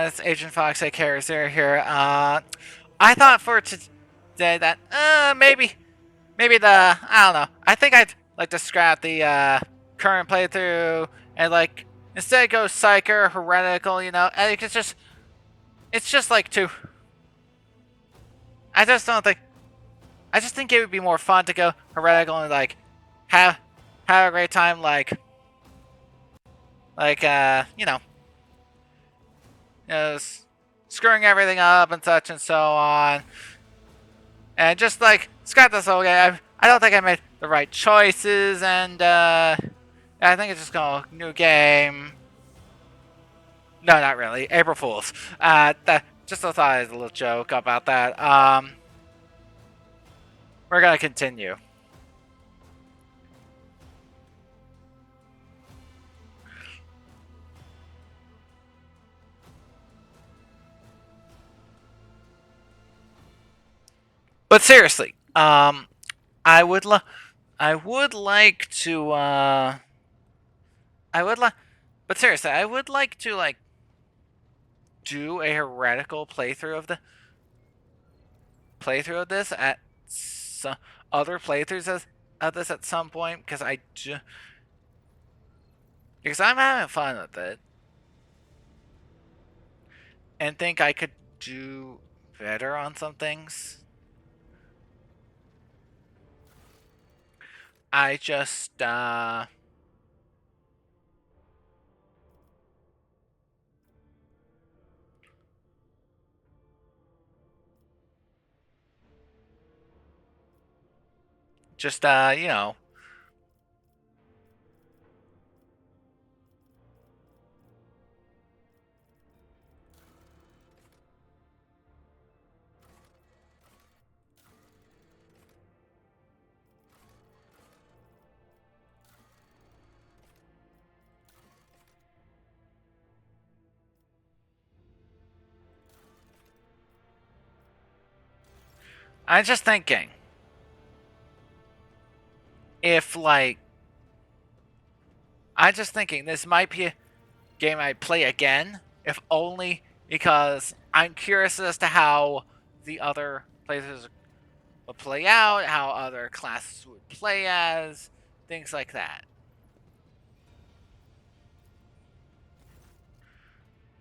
it's Agent Fox, aka Raziera here. I thought for today that maybe I don't know. I think I'd like to scrap the current playthrough and like instead go psyker heretical. You know, and it's just like too. I just don't think. I just think it would be more fun to go heretical and like have have a great time you know screwing everything up and such and so on. And just like scrap this whole game. I don't think I made the right choices, and I think it's just gonna new game. No, not really. April Fools. Just a thought as a little joke about that. We're gonna continue. But seriously, I would I would like to I would like but seriously, I would like to like do a heretical playthrough of this at some other playthroughs of this at some point because because I'm having fun with it and think I could do better on some things. I just you know, I'm just thinking if like I'm just thinking this might be a game I'd play again, if only because I'm curious as to how the other places would play out, how other classes would play as, things like that.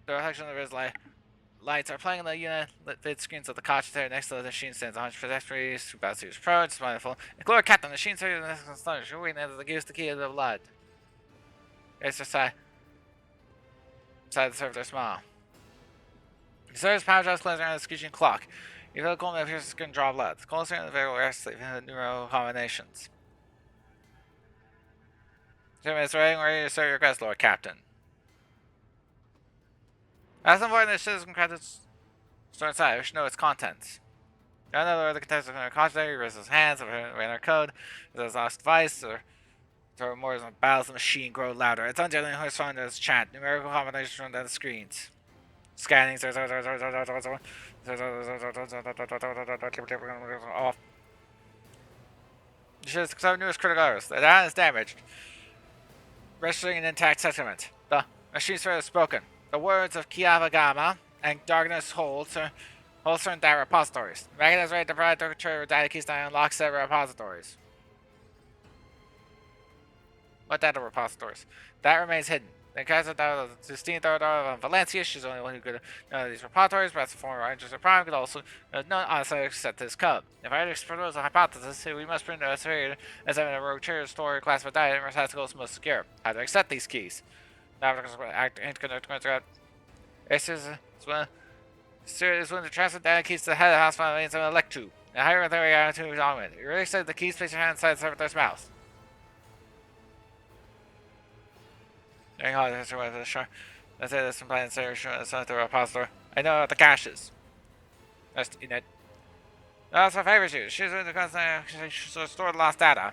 The reflection of the lights are playing on the unit lit screens of the caution there next to the machine stands 100 pedestrians, about to use pro, it's mindful. And Glory Captain, the machine started the next astonishing, you're waiting to use the key of the blood. It's just side to serve their smile. The service power drives closing around the screeching clock. You feel cold appears to skin draw blood. The closer in the variable rest sleep in the neuro combinations. 2 minutes ready to start your quest, Lord Captain. As important as citizen credits store inside, we should know its contents. I don't know whether the contestants are cautionary, raise his hands, or ran our code, if there's lost device, or throw more than battles the machine grow louder. It's ungenuine who's found as chat. Numerical combinations run down the screens. Scanning. Off. You should have newest critical errors. The data is damaged. Registering an intact settlement. The machine's thread is broken. The words of Kiavagama and Darkness holds are in data repositories. The mechanism ready to provide the control of data keys to unlock said repositories. What data repositories? That remains hidden. The cast of data of Justine Theodora of Valencia, she's the only one who could know these repositories, perhaps the former Rangers of Prime could also not honestly accept this code. If I had to propose a hypothesis, we must print a superior as having a rogue trader store classified data and has to go most secure. How to accept these keys? Act interconnect. This is when the transfer data keys to the head of the house file means an elect to. The higher theory attitude is on it. You really said the keys place your hand inside the servitor's mouth. During holiday history, whether the shark. Let's say this implied instead of the repository. I know about the caches. That's in it. That's my favorite shoot. She's in the constant store the lost data.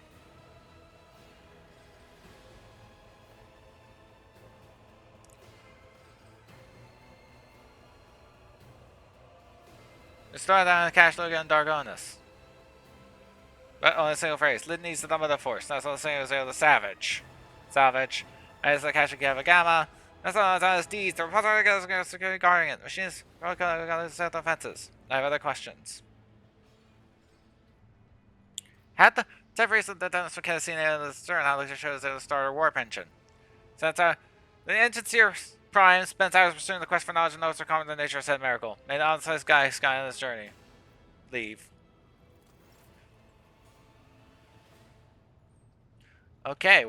The store down in the cache logo on Dargonus. But only a single phrase. Lid needs the thumb of the force. That's all the same as the savage. Salvage. As the cache of Gavagama. That's not his deeds. The repository is going to guarding it. Machines are going to set the fences. I have other questions. Had the temporary the Dennis McKenna seen it in the stern, how it shows that the starter warp engine. Since the engineer Prime spends hours pursuing the quest for knowledge and knows are common in the nature of said miracle. Made an unsized guy on this journey. Leave. Okay,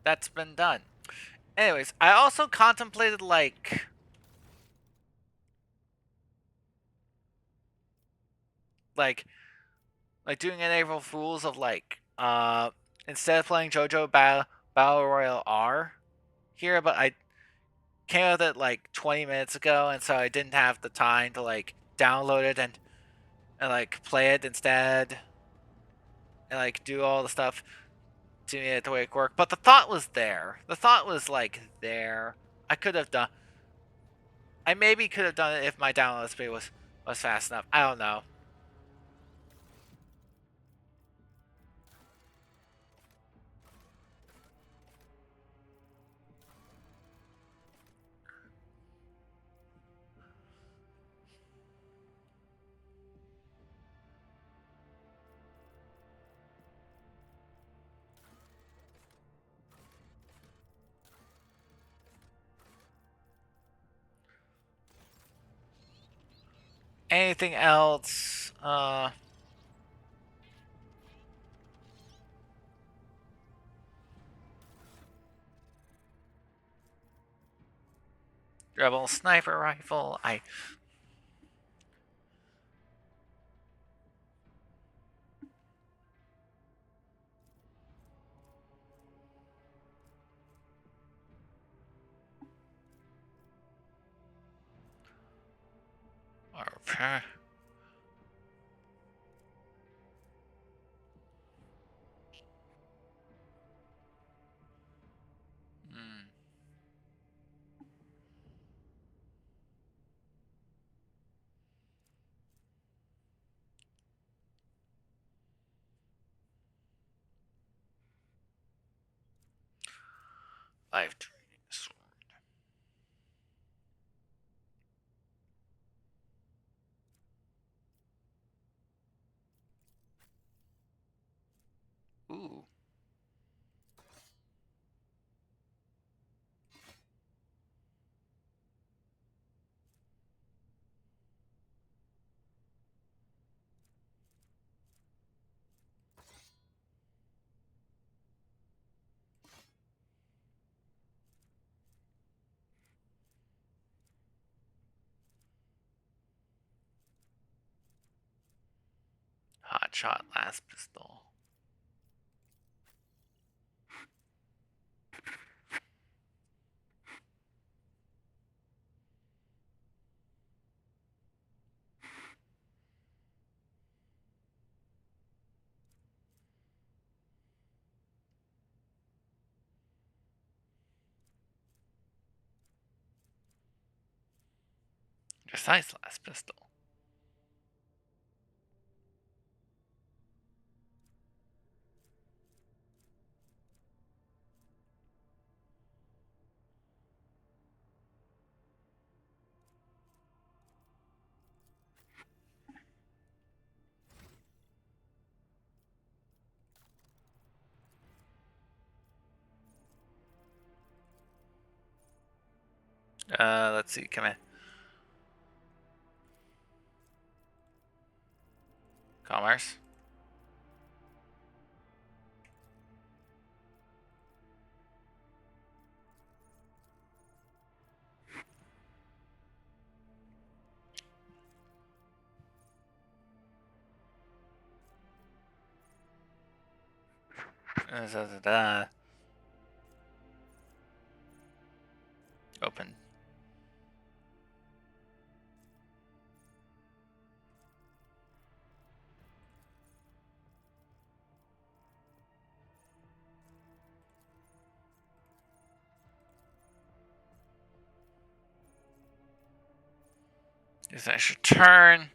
that's been done. Anyways, I also contemplated like doing an April Fools of instead of playing JoJo Battle Royale R here, but I came out with it like 20 minutes ago, and so I didn't have the time to like download it and like play it instead and like do all the stuff to make it the way it worked. But the thought was there. The thought was like there. I could have done. I maybe could have done it if my download speed was fast enough. I don't know. Anything else? Rebel sniper rifle. Repair. Life training sword. Ooh. Hot shot last pistol. Precise last pistol. Let's see. Come in. Commerce. Open. Guess I should turn.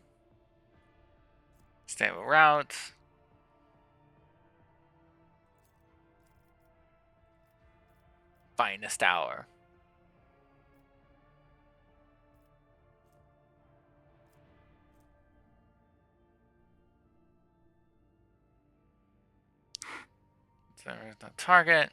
Stable route. finest hour. So there's the target.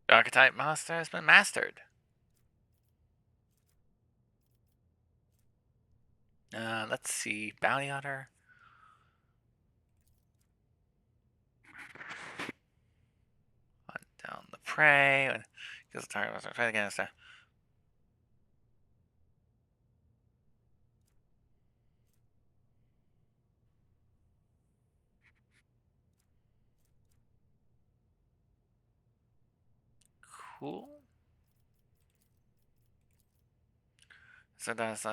The archetype monster has been mastered. Let's see. Bounty Hunter. Hunt down the prey. Kills the target monster. Fight against it. Cool. So that's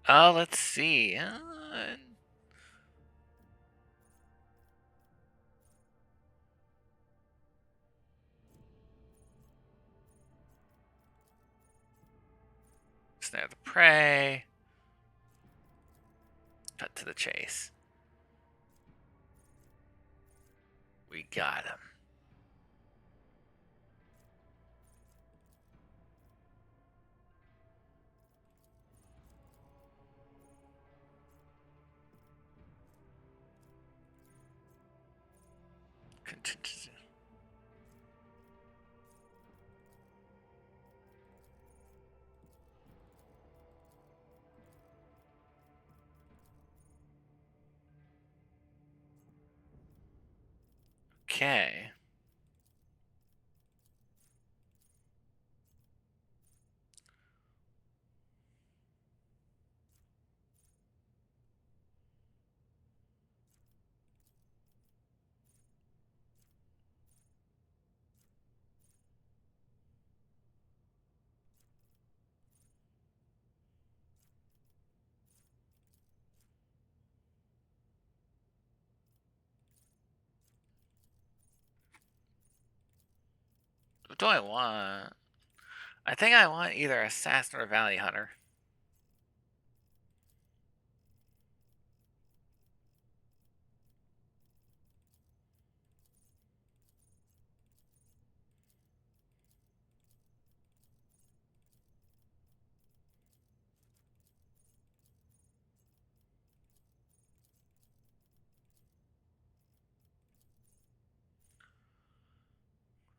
let's see. Snare the prey. Cut to the chase. We got him. Contingency. Okay. What do I want? I think I want either Assassin or Bounty Hunter.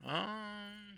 Um,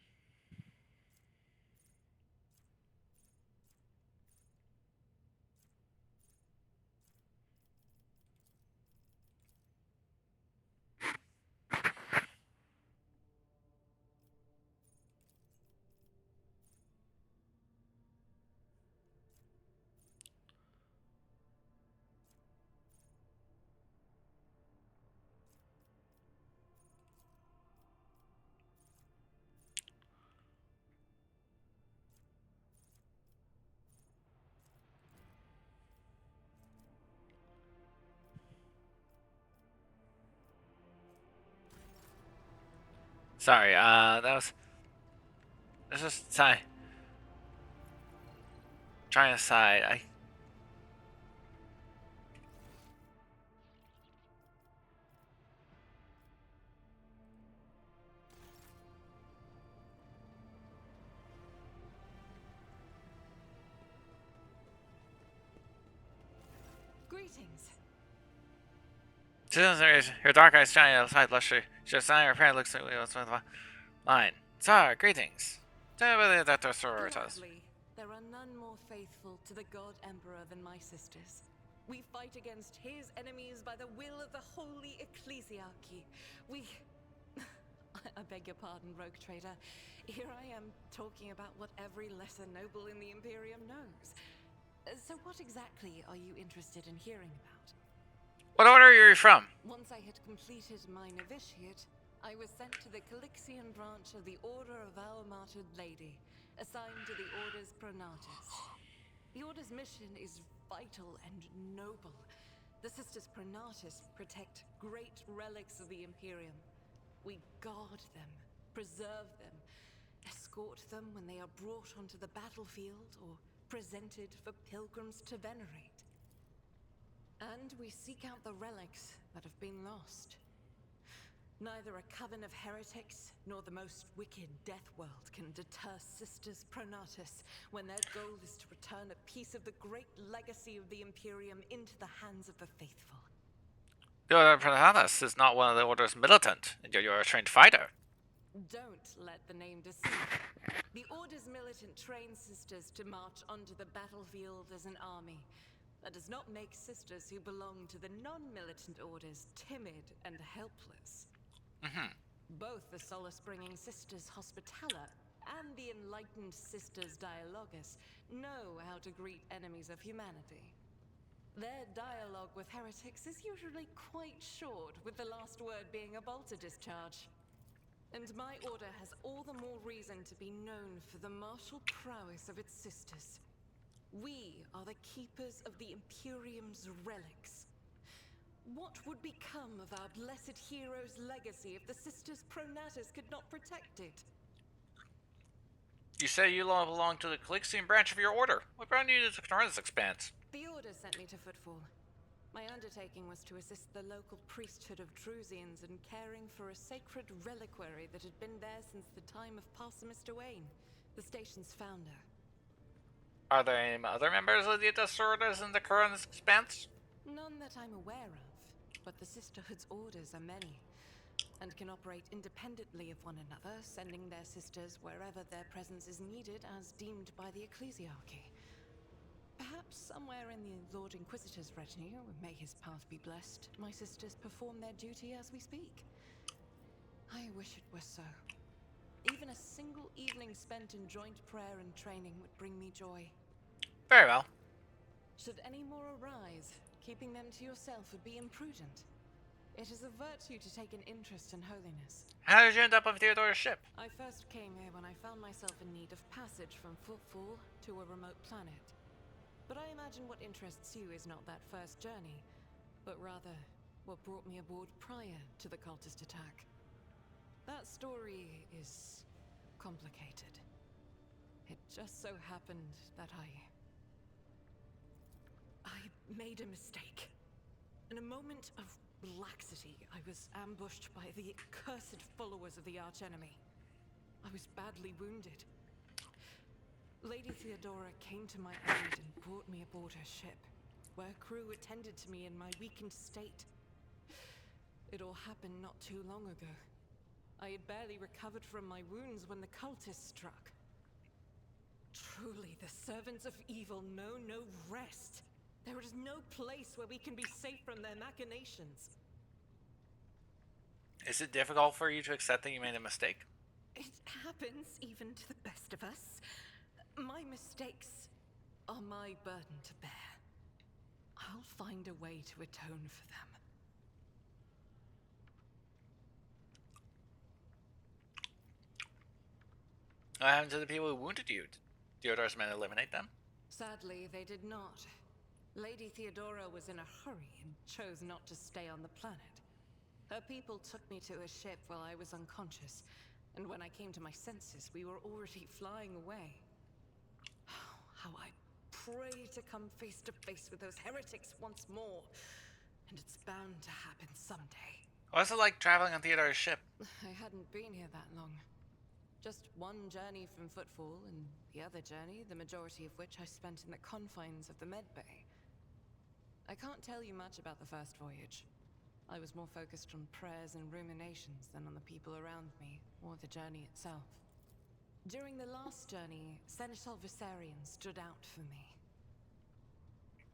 sorry. Let's just try and decide. Greetings. Citizens, your dark eyes shine outside luster. Your sign your parent looks like what's with the line. Tsar, greetings. Gladly, there are none more faithful to the God Emperor than my sisters. We fight against his enemies by the will of the Holy Ecclesiarchy. We... I beg your pardon, rogue trader. Here I am talking about what every lesser noble in the Imperium knows. So what exactly are you interested in hearing about? What order are you from? Once I had completed my novitiate, I was sent to the Calixian branch of the Order of Our Martyred Lady, assigned to the Order's Pronatus. The Order's mission is vital and noble. The Sisters Pronatus protect great relics of the Imperium. We guard them, preserve them, escort them when they are brought onto the battlefield or presented for pilgrims to venerate. And we seek out the relics that have been lost. Neither a coven of heretics nor the most wicked death world can deter Sisters Pronatus when their goal is to return a piece of the great legacy of the Imperium into the hands of the faithful. The Order of Pronatus is not one of the Order's militant, and you're a trained fighter. Don't let the name deceive. The Order's militant trains sisters to march onto the battlefield as an army. That does not make sisters who belong to the non-militant orders timid and helpless. Both the solace-bringing Sisters Hospitaller and the enlightened Sisters Dialogus know how to greet enemies of humanity. Their dialogue with heretics is usually quite short, with the last word being a bolter discharge. And my order has all the more reason to be known for the martial prowess of its sisters. We are the keepers of the Imperium's relics. What would become of our blessed hero's legacy if the Sisters Pronatus could not protect it? You say you belong to the Calixian branch of your order. What brought you to the Koronus Expanse? The Order sent me to Footfall. My undertaking was to assist the local priesthood of Drusians in caring for a sacred reliquary that had been there since the time of Parsimus Duane, the station's founder. Are there any other members of the Adustor Orders in the Koronus Expanse? None that I'm aware of, but the Sisterhood's orders are many, and can operate independently of one another, sending their sisters wherever their presence is needed as deemed by the Ecclesiarchy. Perhaps somewhere in the Lord Inquisitor's retinue, may his path be blessed, my sisters perform their duty as we speak. I wish it were so. Even a single evening spent in joint prayer and training would bring me joy. Very well. Should any more arise, keeping them to yourself would be imprudent. It is a virtue to take an interest in holiness. How did you end up on Theodore's ship? I first came here when I found myself in need of passage from Footfall to a remote planet. But I imagine what interests you is not that first journey, but rather what brought me aboard prior to the cultist attack. That story is complicated. It just so happened that I made a mistake. In a moment of laxity, I was ambushed by the accursed followers of the archenemy. I was badly wounded. Lady Theodora came to my aid and brought me aboard her ship, where crew attended to me in my weakened state. It all happened not too long ago. I had barely recovered from my wounds when the cultists struck. Truly, the servants of evil know no rest. There is no place where we can be safe from their machinations. Is it difficult for you to accept that you made a mistake? It happens even to the best of us. My mistakes are my burden to bear. I'll find a way to atone for them. What happened to the people who wounded you? Did Theodore's men eliminate them? Sadly, they did not. Lady Theodora was in a hurry and chose not to stay on the planet. Her people took me to a ship while I was unconscious, And when I came to my senses, we were already flying away. How I pray to come face to face with those heretics once more. And it's bound to happen someday. What's it like traveling on Theodore's ship? I hadn't been here that long. Just one journey from Footfall, and the other journey, the majority of which I spent in the confines of the medbay. I can't tell you much about the first voyage. I was more focused on prayers and ruminations than on the people around me, or the journey itself. During the last journey, Seneschal Viserion stood out for me.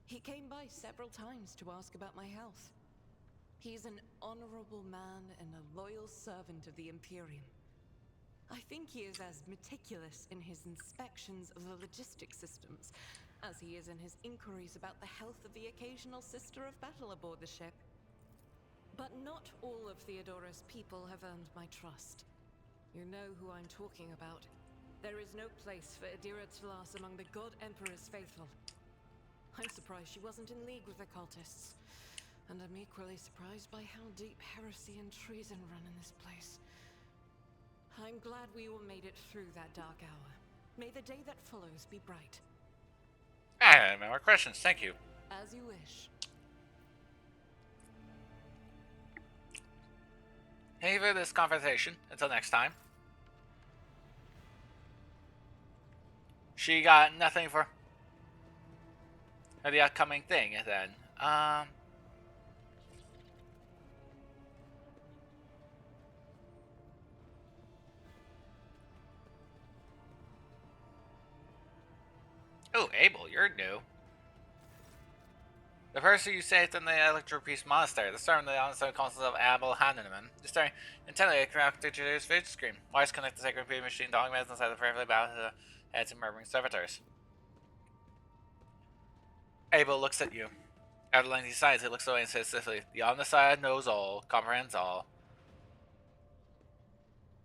He came by several times to ask about my health. He's an honorable man and a loyal servant of the Imperium. I think he is as meticulous in his inspections of the logistic systems as he is in his inquiries about the health of the occasional sister of battle aboard the ship. But not all of Theodora's people have earned my trust. You know who I'm talking about. There is no place for Adira Tlas among the God Emperor's faithful. I'm surprised she wasn't in league with the cultists. And I'm equally surprised by how deep heresy and treason run in this place. I'm glad we all made it through that dark hour. May the day that follows be bright. I have no more questions, thank you. As you wish. Thank you for this conversation. Until next time. She got nothing for the upcoming thing, then. Oh, Abel, you're new. The person you saved in the Electro-Priest Monastery, the star of the on-site consul of Abel Hanneman, is staring intently at the Jude's video screen. Wires connect the sacred computer machine, dogmas inside the prayerfully bowed to the heads of murmuring servitors. Abel looks at you. After a lengthy silence, he looks away and says stiffly, "The Omnicide knows all, comprehends all."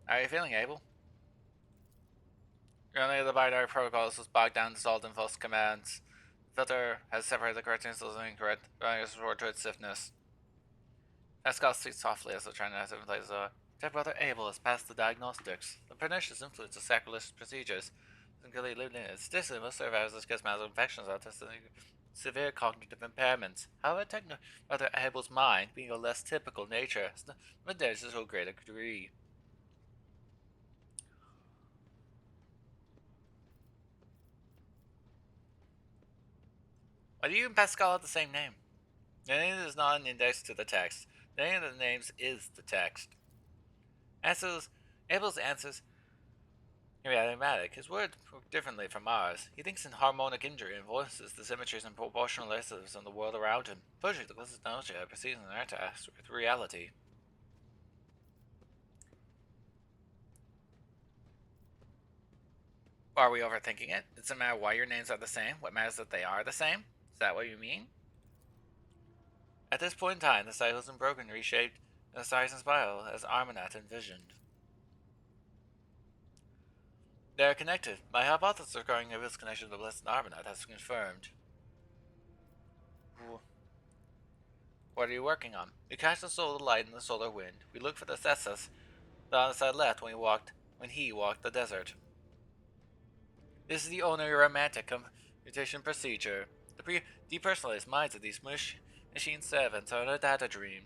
How are you feeling, Abel? Only the binary protocols was bogged down, dissolved in false commands. The filter has separated the correct insults and incorrect, drawing us toward its stiffness. Pascal speaks softly as though trying to have different places. Dead brother Abel has passed the diagnostics. The pernicious influence of sacrilegious procedures isn't clearly lived in it. Statistically, most survivors get mild infections are tested severe cognitive impairments. However, brother Abel's mind, being of less typical nature, has been damaged to a greater degree. Why do you and Pascal have the same name? The name is not an index to the text. The name of the names is the text. Abel's answers can be automatic. His words work differently from ours. He thinks in harmonic injury and voices the symmetries and proportionalities in the world around him. Poetry, the closest knowledge I perceives in art with reality. Are we overthinking it? It doesn't matter why your names are the same. What matters is that they are the same? Is that what you mean? At this point in time, the cycle isn't broken, reshaped, and the size and spiral as Armanat envisioned. They are connected. My hypothesis regarding Abel's connection to the Blessed Armanat has been confirmed. What are you working on? We catch the solar light in the solar wind. We look for the Cessas the other side left when he walked the desert. This is the only romantic computation procedure. The depersonalized minds of these machine servants are in a data dream,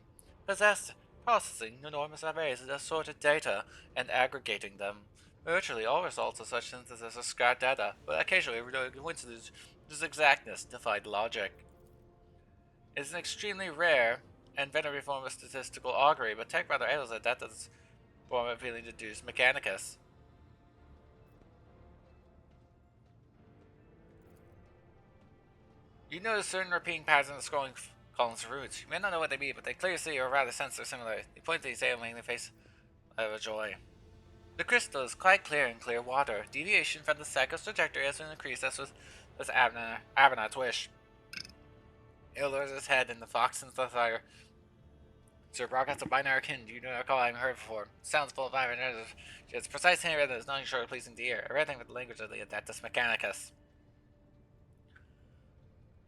possessed, processing enormous arrays of assorted data and aggregating them. Virtually all results of such synthesis are scattered data, but occasionally coincidences whose exactness defied logic. It is an extremely rare and venerable form of statistical augury, but Tech rather ailes at that form of appealing to deus mechanicus. You notice certain repeating patterns in the scrolling columns of roots. You may not know what they mean, but they clearly or rather sense they're similar. They point to these making the face of joy. The crystal is quite clear in clear water. Deviation from the cycle's trajectory has been increased as was Abenat's wish. He lowers his head and the fox and the fire. Sir broadcasts a binary kin you do not call I haven't heard before. It sounds full of vibrant energy. Its precise handwriting is nothing short of pleasing to ear. Everything with the language of the Adeptus Mechanicus.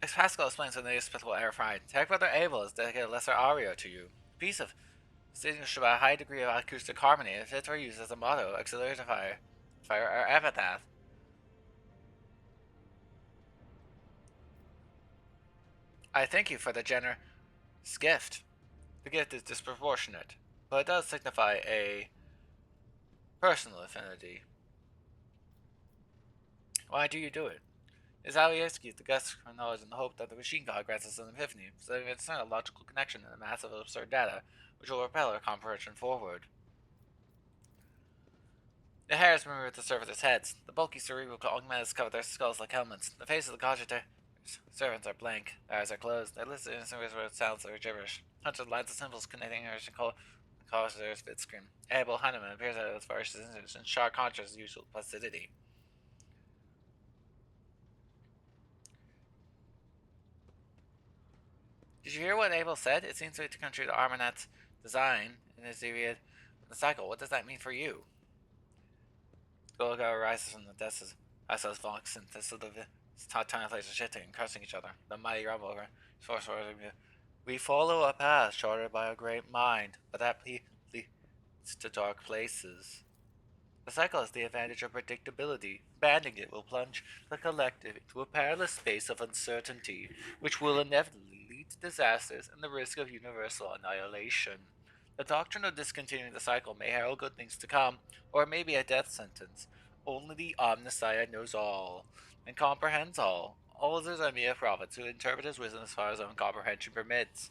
As Pascal explains in the despicable air fried, Tech Brother Abel has dedicated a lesser aria to you. A piece of distinguished by a high degree of acoustic harmony, and fit for use as a motto, auxiliary to fire or epitaph. I thank you for the generous gift. The gift is disproportionate, but it does signify a personal affinity. Why do you do it? Is Alieski the guest for knowledge in the hope that the machine god grants us an epiphany, so that we discern a logical connection in the massive absurd data, which will propel our comprehension forward. The hairs move at the surface of their heads. The bulky cerebral augments cover their skulls like helmets. The faces of the cogitator servants are blank. Their eyes are closed. They listen to with sounds that are gibberish. Hundreds of lines of symbols connecting her to cause their spit scream. Abel Heinemann appears out of its varsity in sharp contrast to usual placidity. Did you hear what Abel said? It seems to be to country to Armanet's design in his period the cycle. What does that mean for you? Golga rises from the desks. I saw his Vox and this of the tiny places shifting and cursing each other. The mighty rumble over source. We follow a path charted by a great mind, but that leads to dark places. The cycle has the advantage of predictability. Banning it will plunge the collective into a perilous space of uncertainty, which will inevitably lead to disasters and the risk of universal annihilation. The doctrine of discontinuing the cycle may herald good things to come, or it may be a death sentence. Only the Omnissiah knows all, and comprehends all. All others are mere prophets who interpret his wisdom as far as own comprehension permits.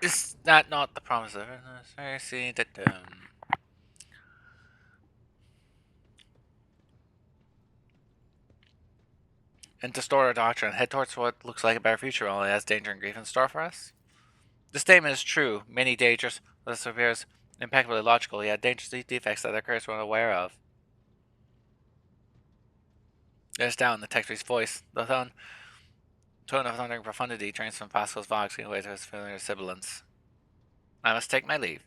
Is that not the promise of it? I see that. And distort our doctrine, head towards what looks like a better future only has danger and grief in store for us? The statement is true. Many dangers. This appears impeccably logical, yet dangerous defects that occurs when aware of. There's doubt in the Textry's voice. The tone of thundering profundity trains from Pascal's Vox away to his familiar sibilance. I must take my leave.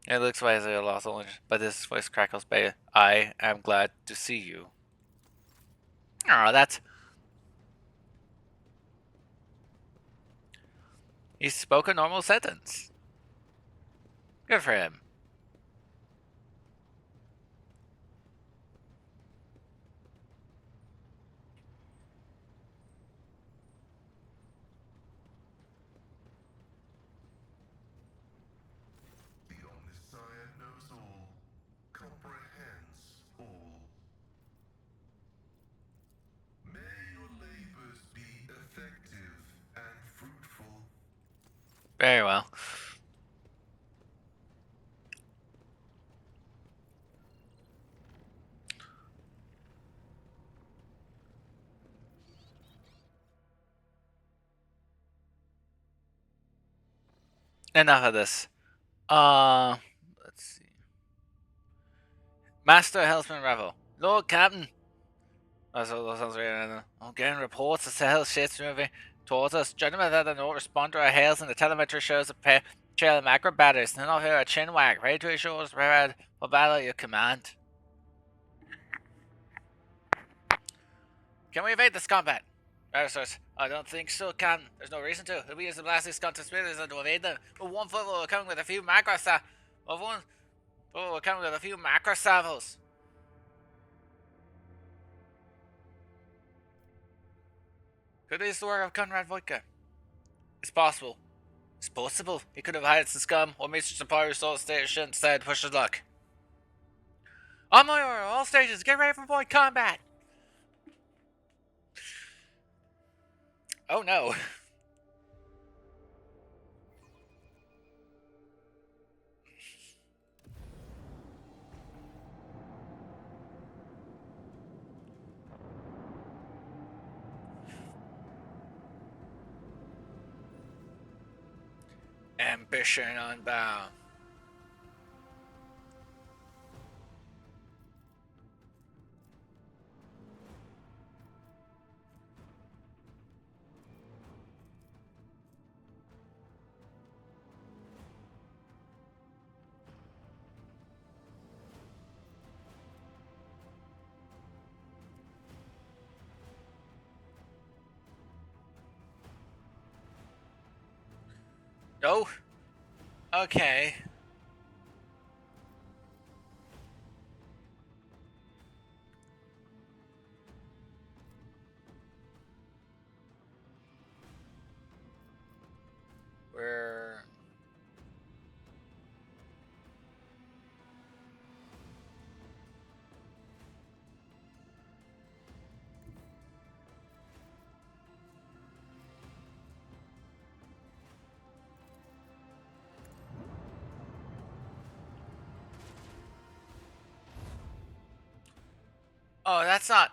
It looks like I lost all interest, but his voice crackles by I am glad to see you. Oh, that's... He spoke a normal sentence. Good for him. The Omnissiah knows all, comprehends all. May your labors be effective and fruitful. Very well. Enough of this. Let's see. Master Hellsman Revel. Lord Captain. That sounds weird. I'm getting reports that the hell shit's moving towards us. Gentlemen that the North respond to our hails and the telemetry shows a trail of macro batters. Then I'll hear a chin wag. Ready to issue orders prepared for battle at your command. Can we evade this combat? Raziera, I don't think so, can. There's no reason to. If we use the blasting scum to spirits and to evade them, with one footfall we're coming with a few macro with one footfall we're coming with a few macro salvos. Could this the work of Conrad Wojtka? It's possible. It's possible. He could have hired some scum or Mr. Sapari Soul Station instead. Push his luck. On my order, all stations, get ready for point combat! Oh no. Ambition unbound. No? Okay. We're... Oh, that's not...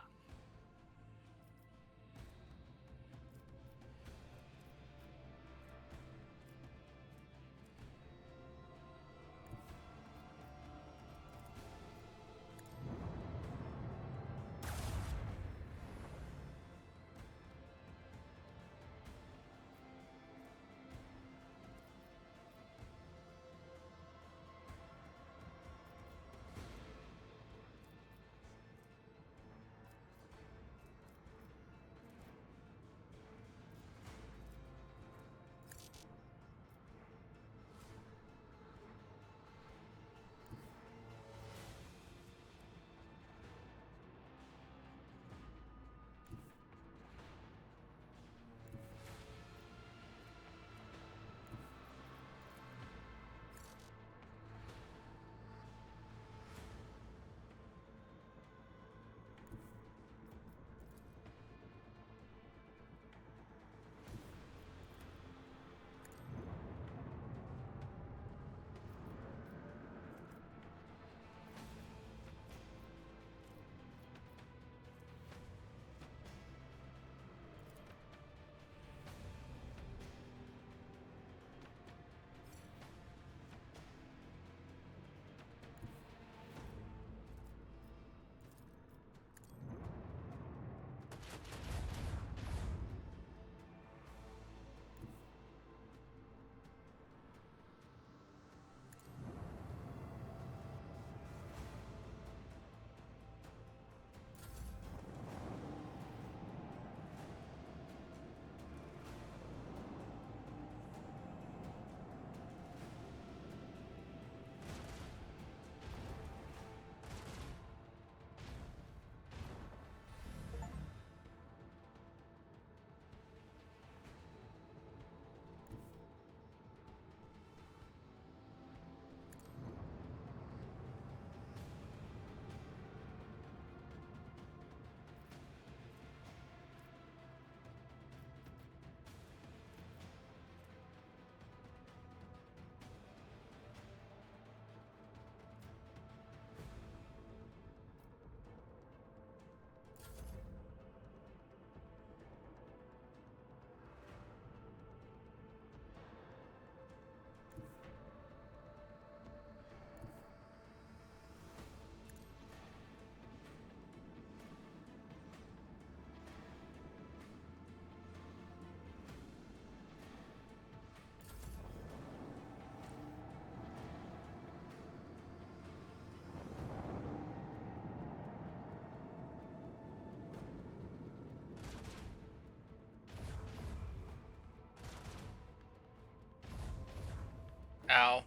Ow.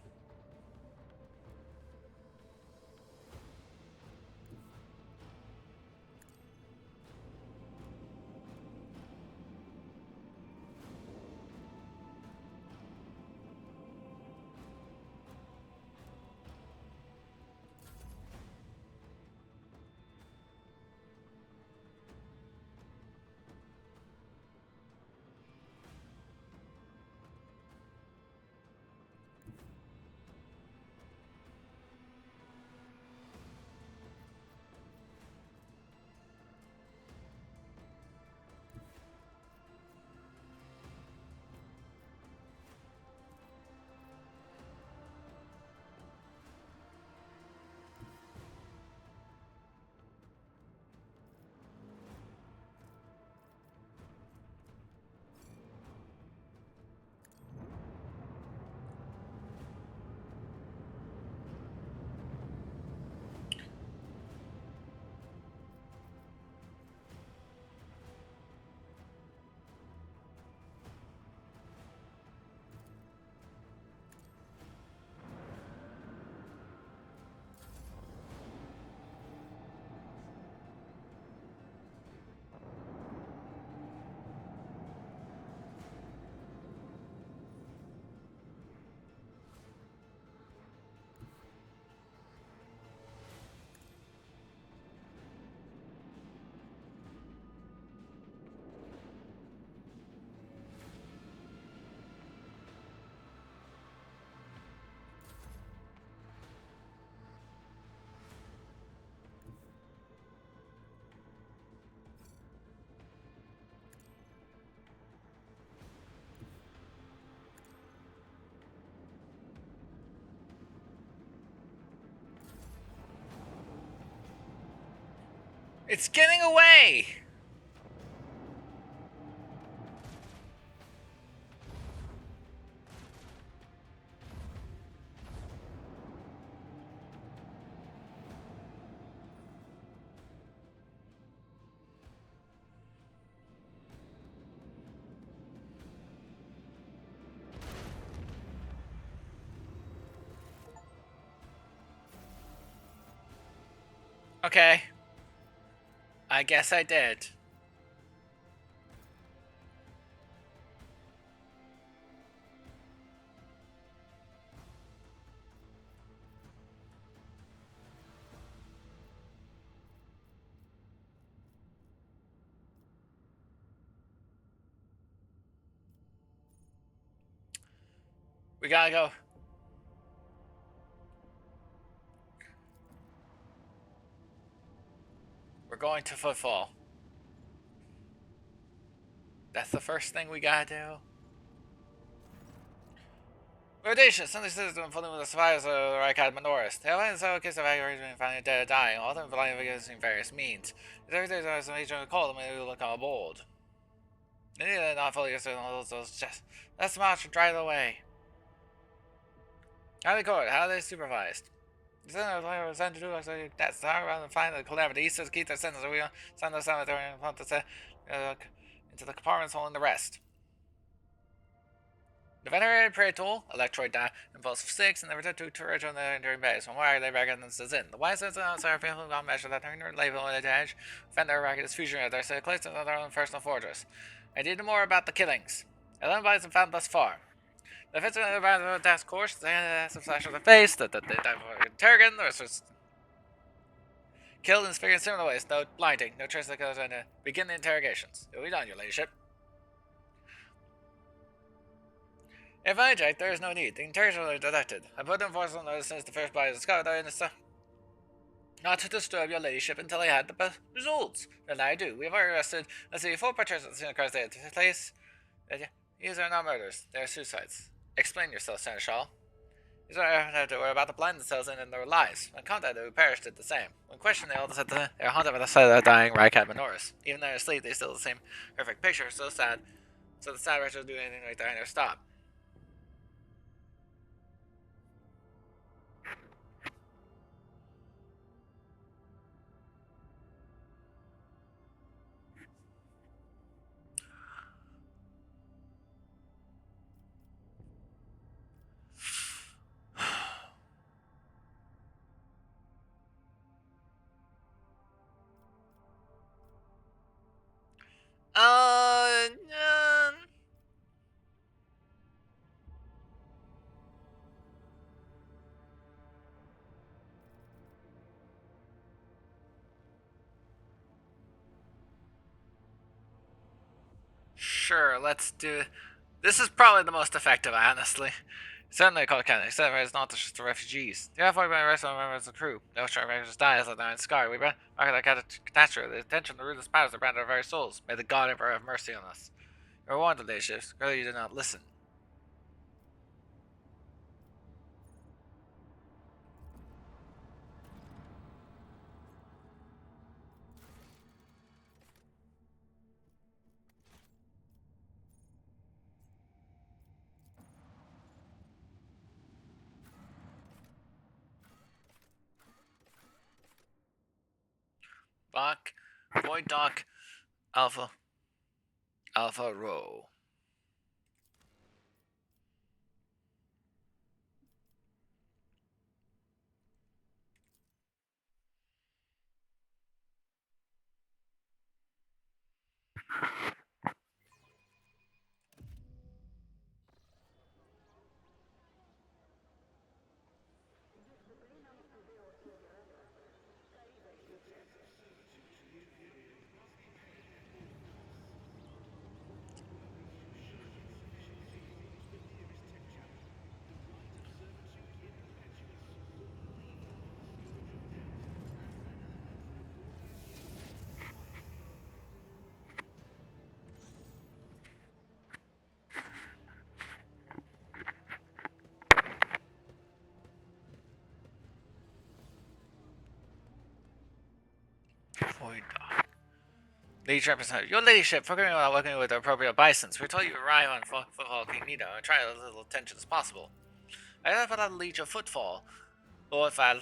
It's getting away! Okay. I guess I did. We gotta go. We're going to Footfall. That's the first thing we gotta do. We're audacious. Some of the citizens have been with the survivors of the Rykad Minoris. They have so case of aggravation and finding dead or dying, all of them flying using various means. If everything's on some major call, then we look on board. They need to not fully understand all those just. Let's march and drive away. How are they court? How are they supervised? The center of sent to do that's how around and find the calamity. He says keep their sentence we send the cemetery and put the into the compartments holding the rest. The venerated prey tool, electroid die, impulse 6, and the return to turret on the entering base. From where they recognize is in. The wise sense outside people who got measure that turn label on the edge, defend their racket is fusion at their place in their own personal fortress. I did more about the killings. I learned by some found thus far. The fits of the task course, they had some slash on the face, that they died for interrogation, the rest was killed in figured in similar ways, no blinding, no trace of the killers, and begin the interrogations. It will be done, your ladyship. If I object, there is no need. The interrogations are detected. I put them forth on notice since the first body was discovered, not to disturb your ladyship until I had the results. Then I do. We have arrested, let's see, 4 participants in the cars that took place. These are not murders. They are suicides. Explain yourself, Seneschal. These are have to worry about the blind themselves in their lives. When contacted, who perished did the same. When questioned, they all said they are haunted by the sight of the dying Rykad Minoris. Even though they're asleep, they still the same perfect picture. So sad. So the sad wretches do anything like that and stop. Uh, sure, let's do. This is probably the most effective, honestly. Certainly, called Canada, except it's not just the refugees. The avoid by the rest of the members of the crew. No try to just die as they're in scar. We mark that catastrophe. The attention of the ruthless powers that brand our very souls. May the God Emperor have mercy on us. You were warned of these ships. Clearly, you did not listen. Bach, Void Dock, Alpha, Alpha Row. Void Dock. Liege representative, your ladyship, forgetting about working with the appropriate bisons. We told you to arrive on Footfall Cognito and try as little attention as possible. I have put out a Liege of Footfall. Lord Val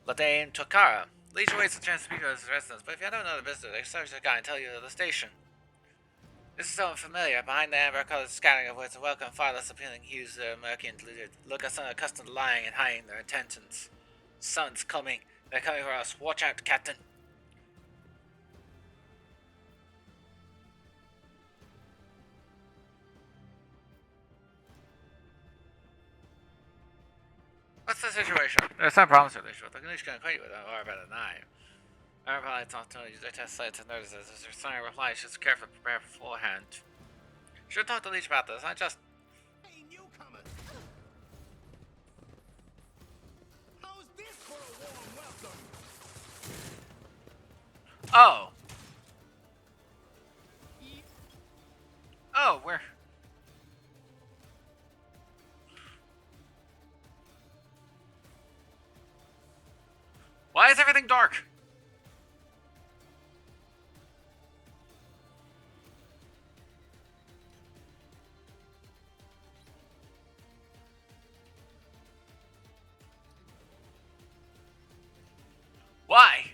Ladane Tokara. Liege waits a chance to speak with his residents, but if you don't know the business, I service a guy and tell you to the station. This is so unfamiliar. Behind the amber-colored scattering of words, a welcome, far less appealing hues that are murky and diluted. Look us unaccustomed to lying and hiding their intentions. Sun's coming. They're coming for us. Watch out, Captain. What's the situation? There's no problems with this. The Ganesh can acquaint you with it, or better than I. I probably talked to use their test sites and notices. As their sign reply, should carefully prepare beforehand. Should talk to Leech about this. I just. Hey, newcomer! How's this for a warm welcome? Oh. Oh, we're. Why is everything dark? Why?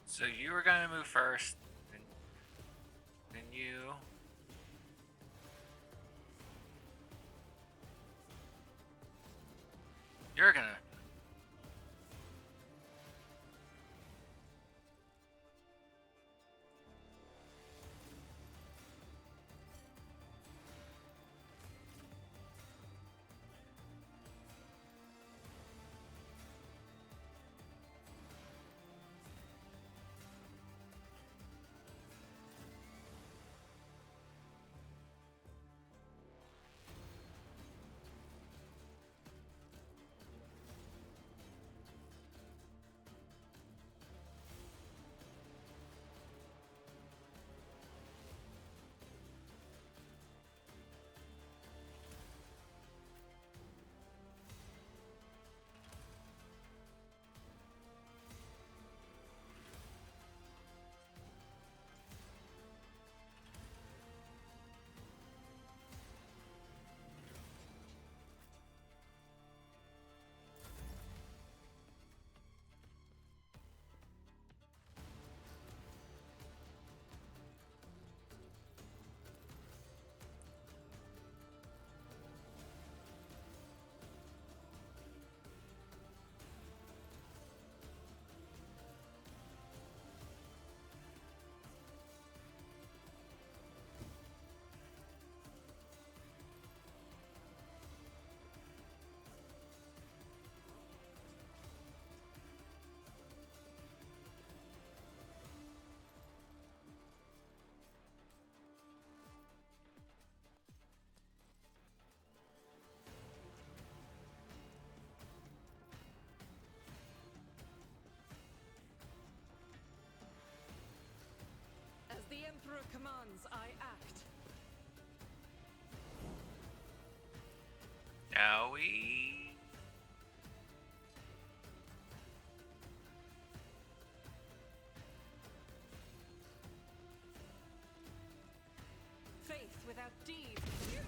So you were gonna move first, then you, You're gonna. As the Emperor commands, I act. Now we. Faith without deed, you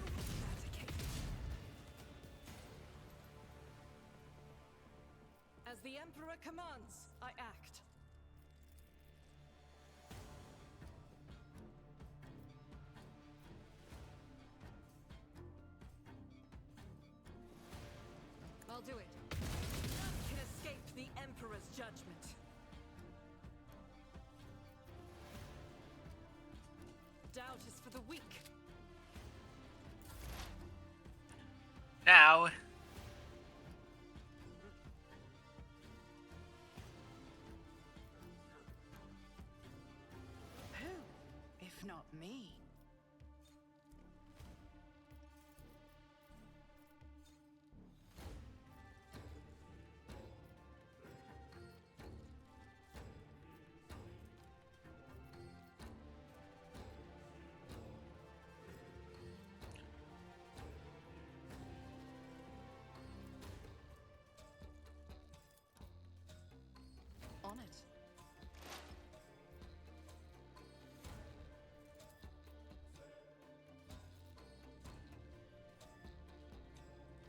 eradicate. As the Emperor commands, I act. I'll do it. None can escape the Emperor's judgment. Doubt is for the weak. Now. Who, if not me? On it.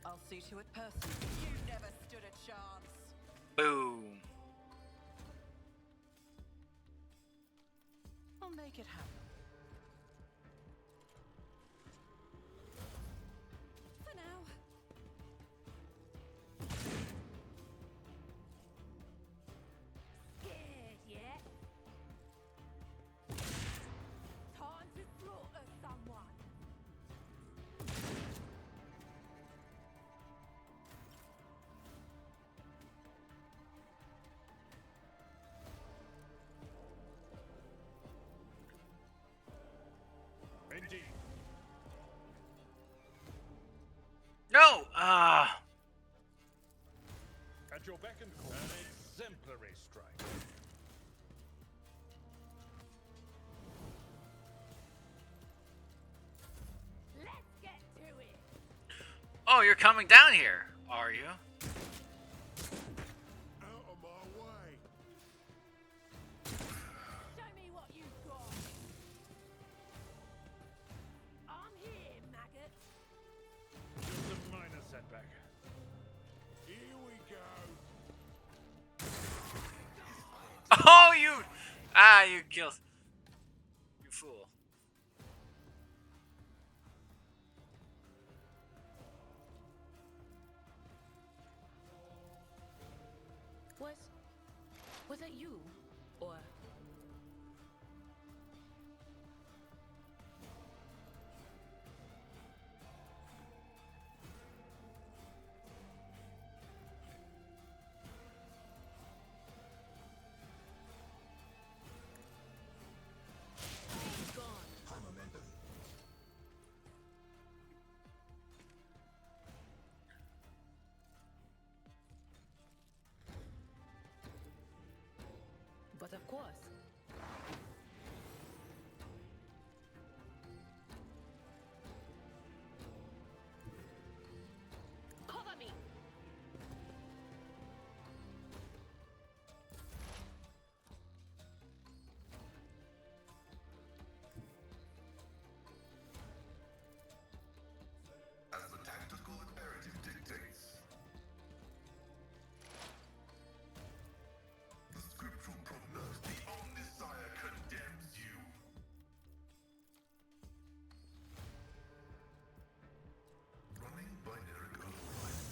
I'll see to it personally. You never stood a chance. Boom. I'll make it happen. For now. Scared yet? Time to slaughter someone. Indeed. No! At your beck and call. An exemplary strike. Let's get to it. Oh, you're coming down here, are you? Out of my way. Show me what you've got. I'm here, maggot. Just a minor setback. Here we go. Oh, you! Ah, you killed. You fool. Was it you? Or... gone. High momentum. But of course. Cover me! As the tactical imperative dictates. The scriptural prognos, the Omnisire condemns you. Running binary override.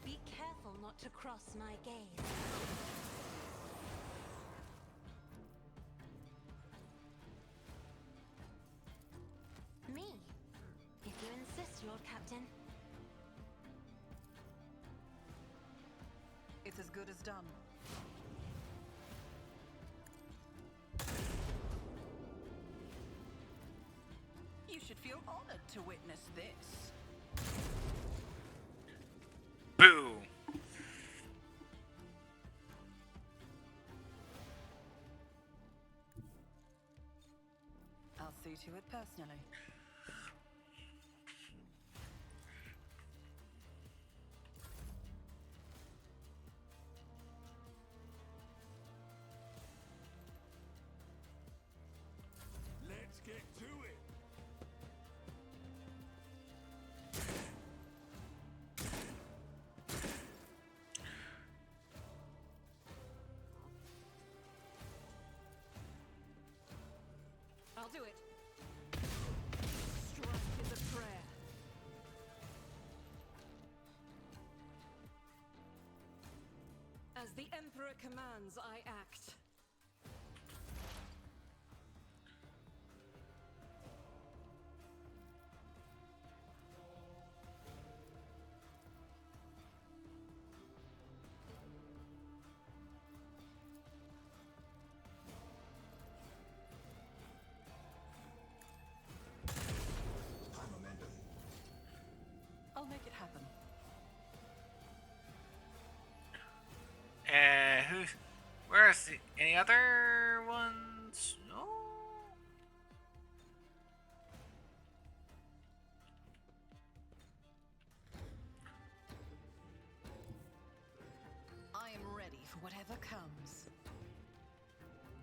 Be careful not to cross my gaze. Me? If you insist, Lord Captain. It's as good as done. You should feel honored to witness this. Boo! I'll see to it personally. Let's get to it. I'll do it. Strike is a prayer. As the Emperor commands, I act. High momentum. I'll make it happen. And where's any other ones? No. I am ready for whatever comes.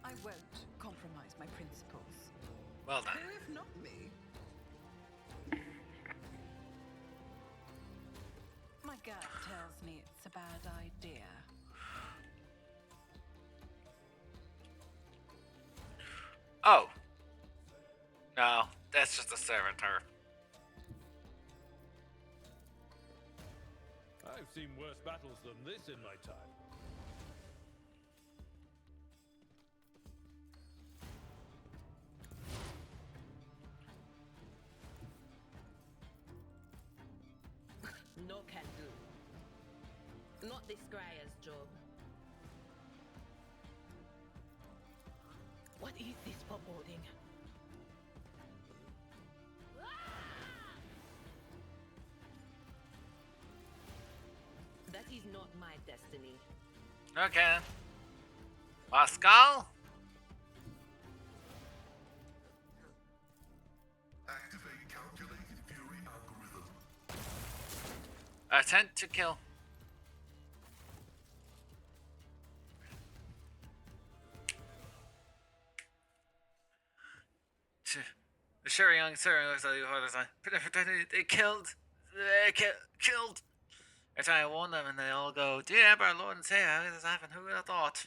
I won't compromise my principles. Well done. Who if not me? My gut tells me it's a bad idea. Oh. No, that's just a servitor. I've seen worse battles than this in my time. No can do. Not this Squire's job. What is this foreboding? That is not my destiny. Okay. Pascal? Activate calculated fury algorithm. Attempt to kill. young sir looks at you all the time. They killed. Killed. Every time I warn them, and they all go, "Dear Emperor, Lord and Savior, how did this happen? Who would have thought?"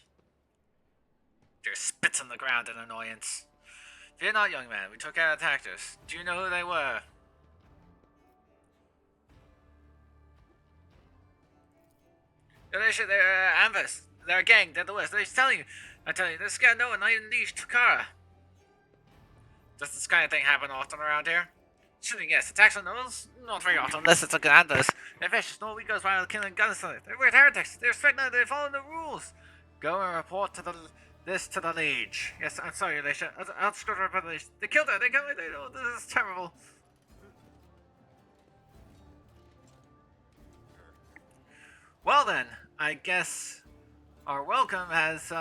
Deer spits on the ground in annoyance. Fear not, young man. We took out attackers. Do you know who they were? They're Amvis. They're a gang. They're the West. They're telling you. I'm telling you, this guy, no one, not even these Takara. Does this kind of thing happen often around here? Shooting, yes. Attacks on those? Not very often, unless it's a Gandas. They're vicious. No weak goes by killing guns. They're weird heretics. They're threatening. They follow the rules. Go and report to this to the Liege. Yes, I'm sorry, Alicia. I'll just go to report to the Liege. They killed her. They killed her. Oh, this is terrible. Well then, I guess our welcome has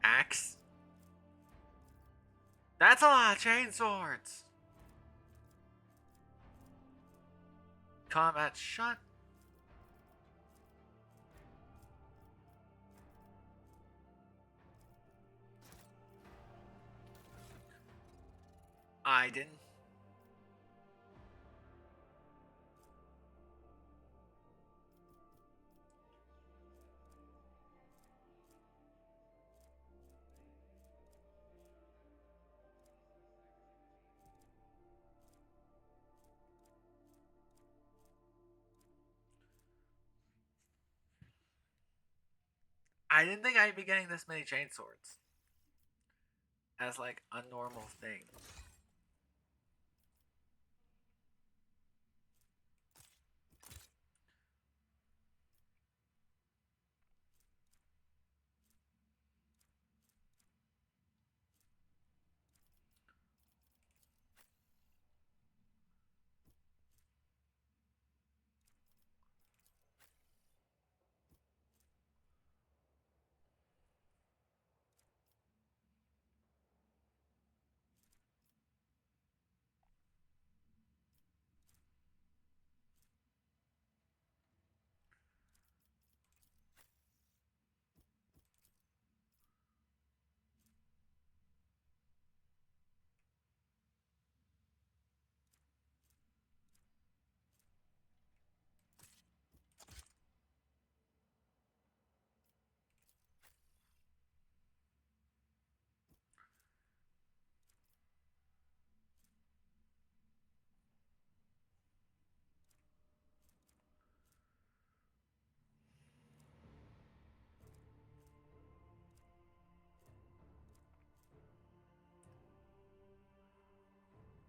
axe. That's a lot of chain swords. Combat shot. I didn't. I didn't think I'd be getting this many chain swords as like a normal thing.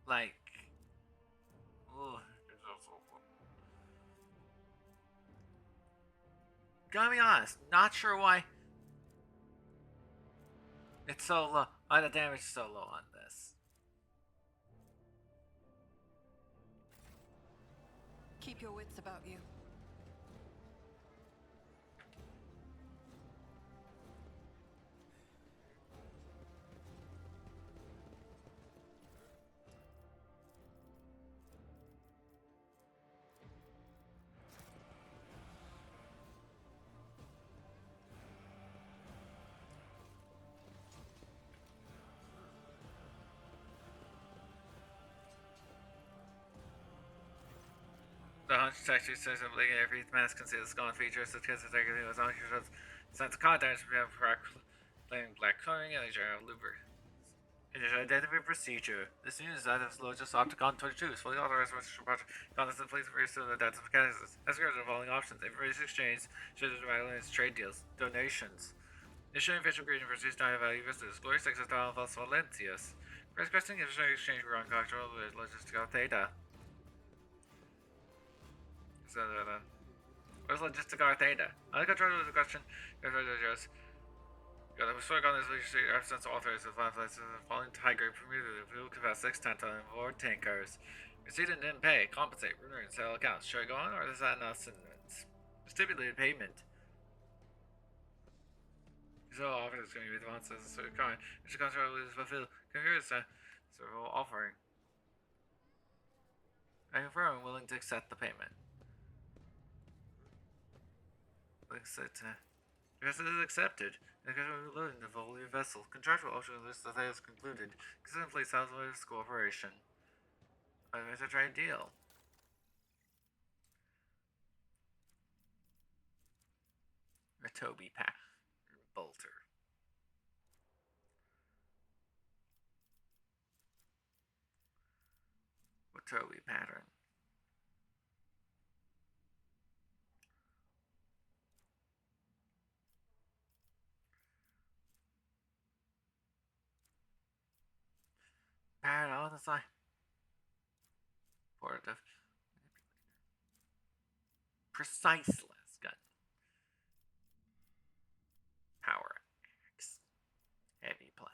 Like, ugh, gotta be honest, not sure why it's so low. Why the damage is so low on this. Keep your wits about you. The hunch texture says that like every mask can see the skull features such as the technically was on your sense of content from playing black coding and a general looper. It is an identity procedure. This news is that of Logos Opticon 22 is fully authorized for project contests and please refer to the data mechanisms. As regards the following options, information exchange, shares of islands, trade deals, donations. Issuing official greeting for Tuesday value visitors, Glory 6 style of Valencias. Requesting exchange for control with logistical data. Where's logistical data? I control the question. Yeah, the historic on this leadership absence authorized the places of falling tiger permitted the fuel capacity 6 ton and board tankers. Receipt and didn't pay. Compensate. Return and sell accounts. Should I go on or is that not sentence? Stipulated payment. So offer is going to be the ones as a sort of kind. Which the contract is fulfilled. Concurs a several offering. I confirm I'm willing to accept the payment. Because it is accepted. Loading the volume vessel. Contractual option list that has concluded. Consider in place Southwest cooperation. It's a trade deal. A Toby Bolter. Toby pattern. Pattern on the side. Portative. Precise less gun. Power X. Heavy plus.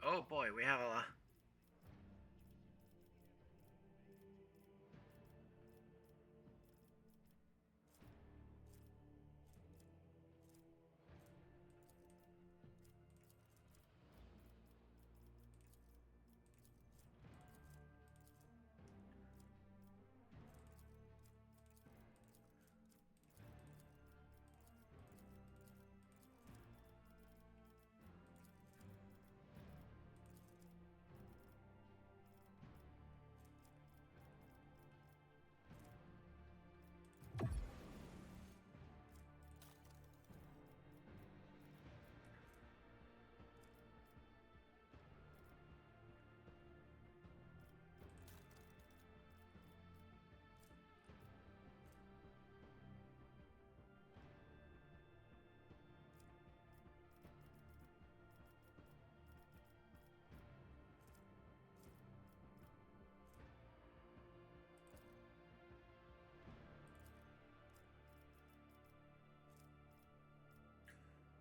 Oh boy, we have a lot.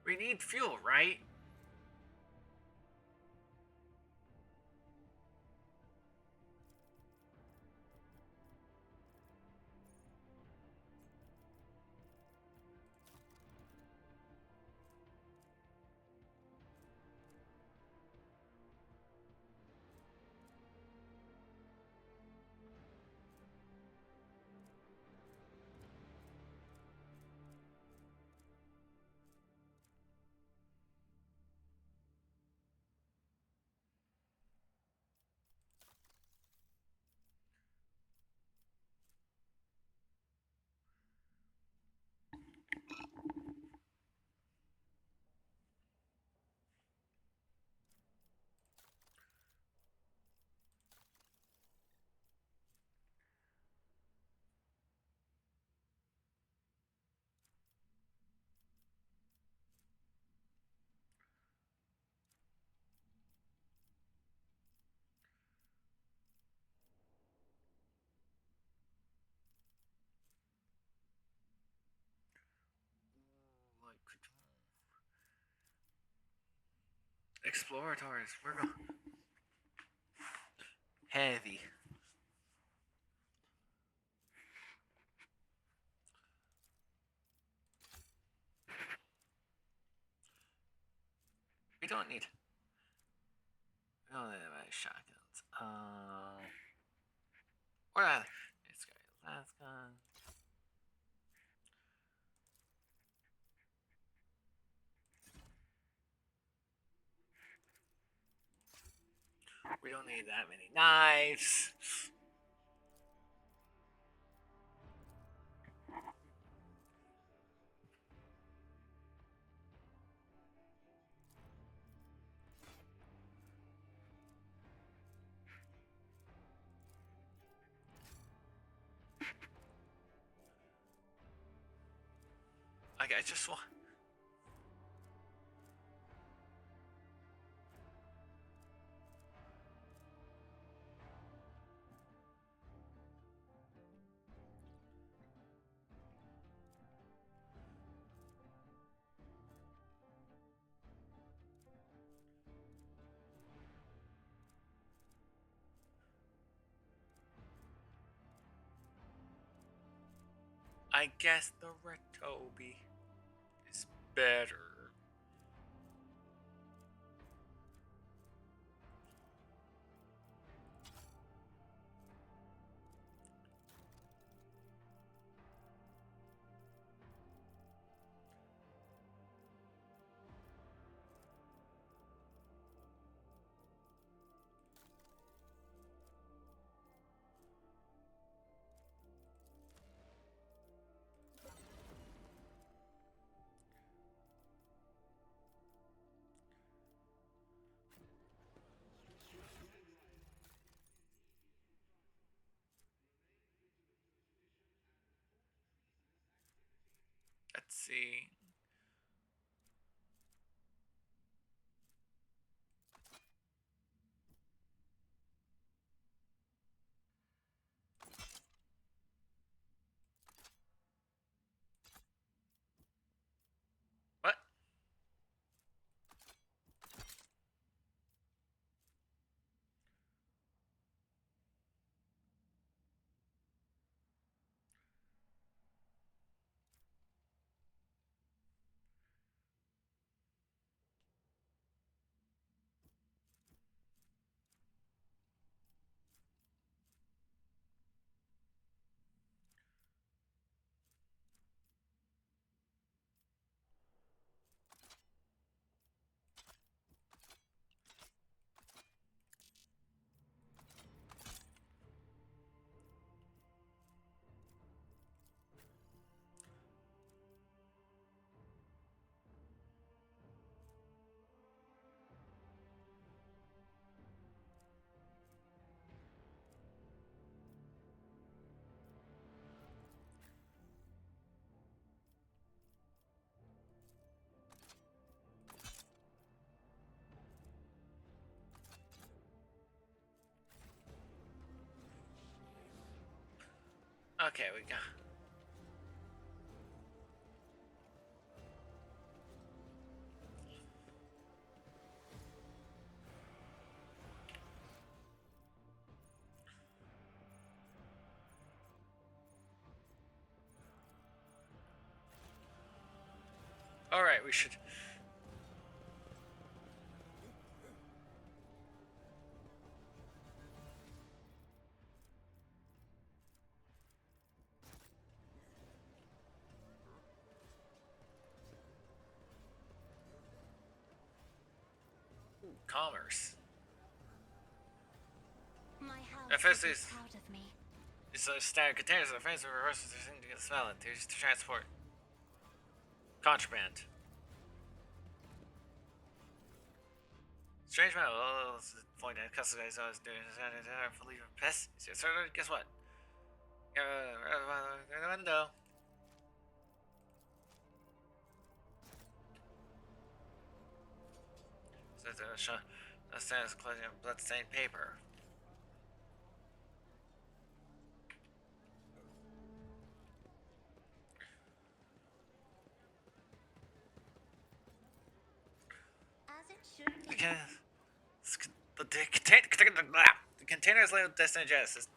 We need fuel, right? Explorators, we're going heavy. We don't need any shotguns. What are this guy? Last gun. We don't need that many knives. Like, I just want. I guess the Retobi is better. see. What? Okay, we got. All right, we should. Commerce. My house At first, will be it's proud of me. standard containers. The frames of reverses are to get smell it. They're used to transport contraband. Strange metal. Oh, this is the point. Customized always doing for leaving pests. So guess what? The window. So the stands closing bloodstained paper. As it should be. The container is labeled Destiny Genesis.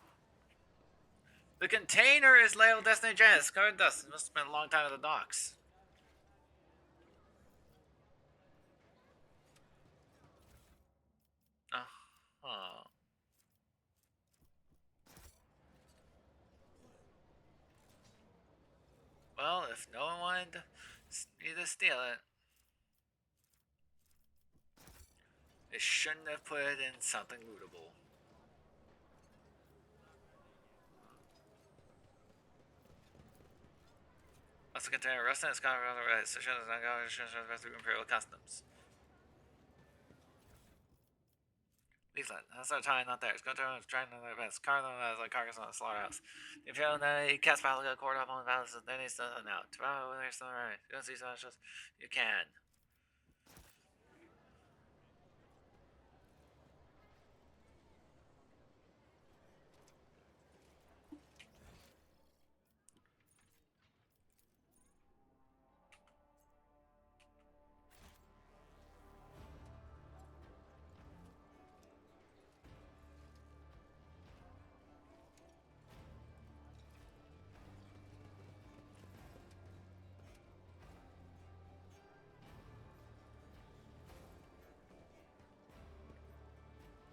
The container is labeled Destiny Genesis. Covered in dust. It must have been a long time at the docks. Oh. Well, if no one wanted to steal it, they shouldn't have put it in something lootable. Also container Rustin is covered on the right, so shows not going to through Imperial Customs. Leaflet. That's our time, not theirs. Go to them, trying to their best. Cargo has like carcass on the slaughterhouse. If you don't know, you cast battle, go court up on the battles, then he's done out. Tomorrow, when they're still right. You don't see specials, you can.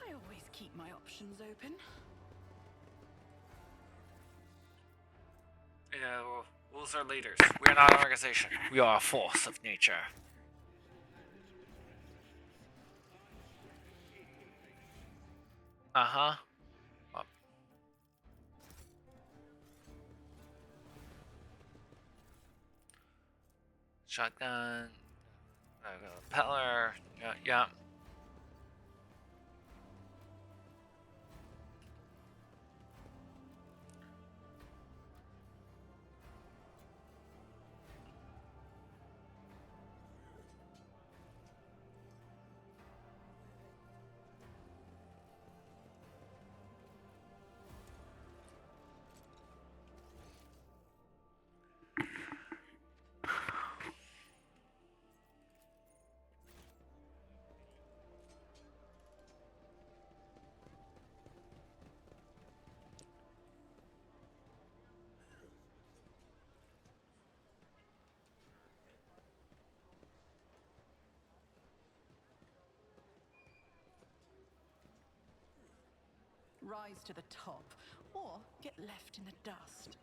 I always keep my options open. Yeah, well, rules are leaders. We are not an organization. We are a force of nature. Uh-huh. Well. Shotgun. Peddler. Yeah. rise to the top, or get left in the dust.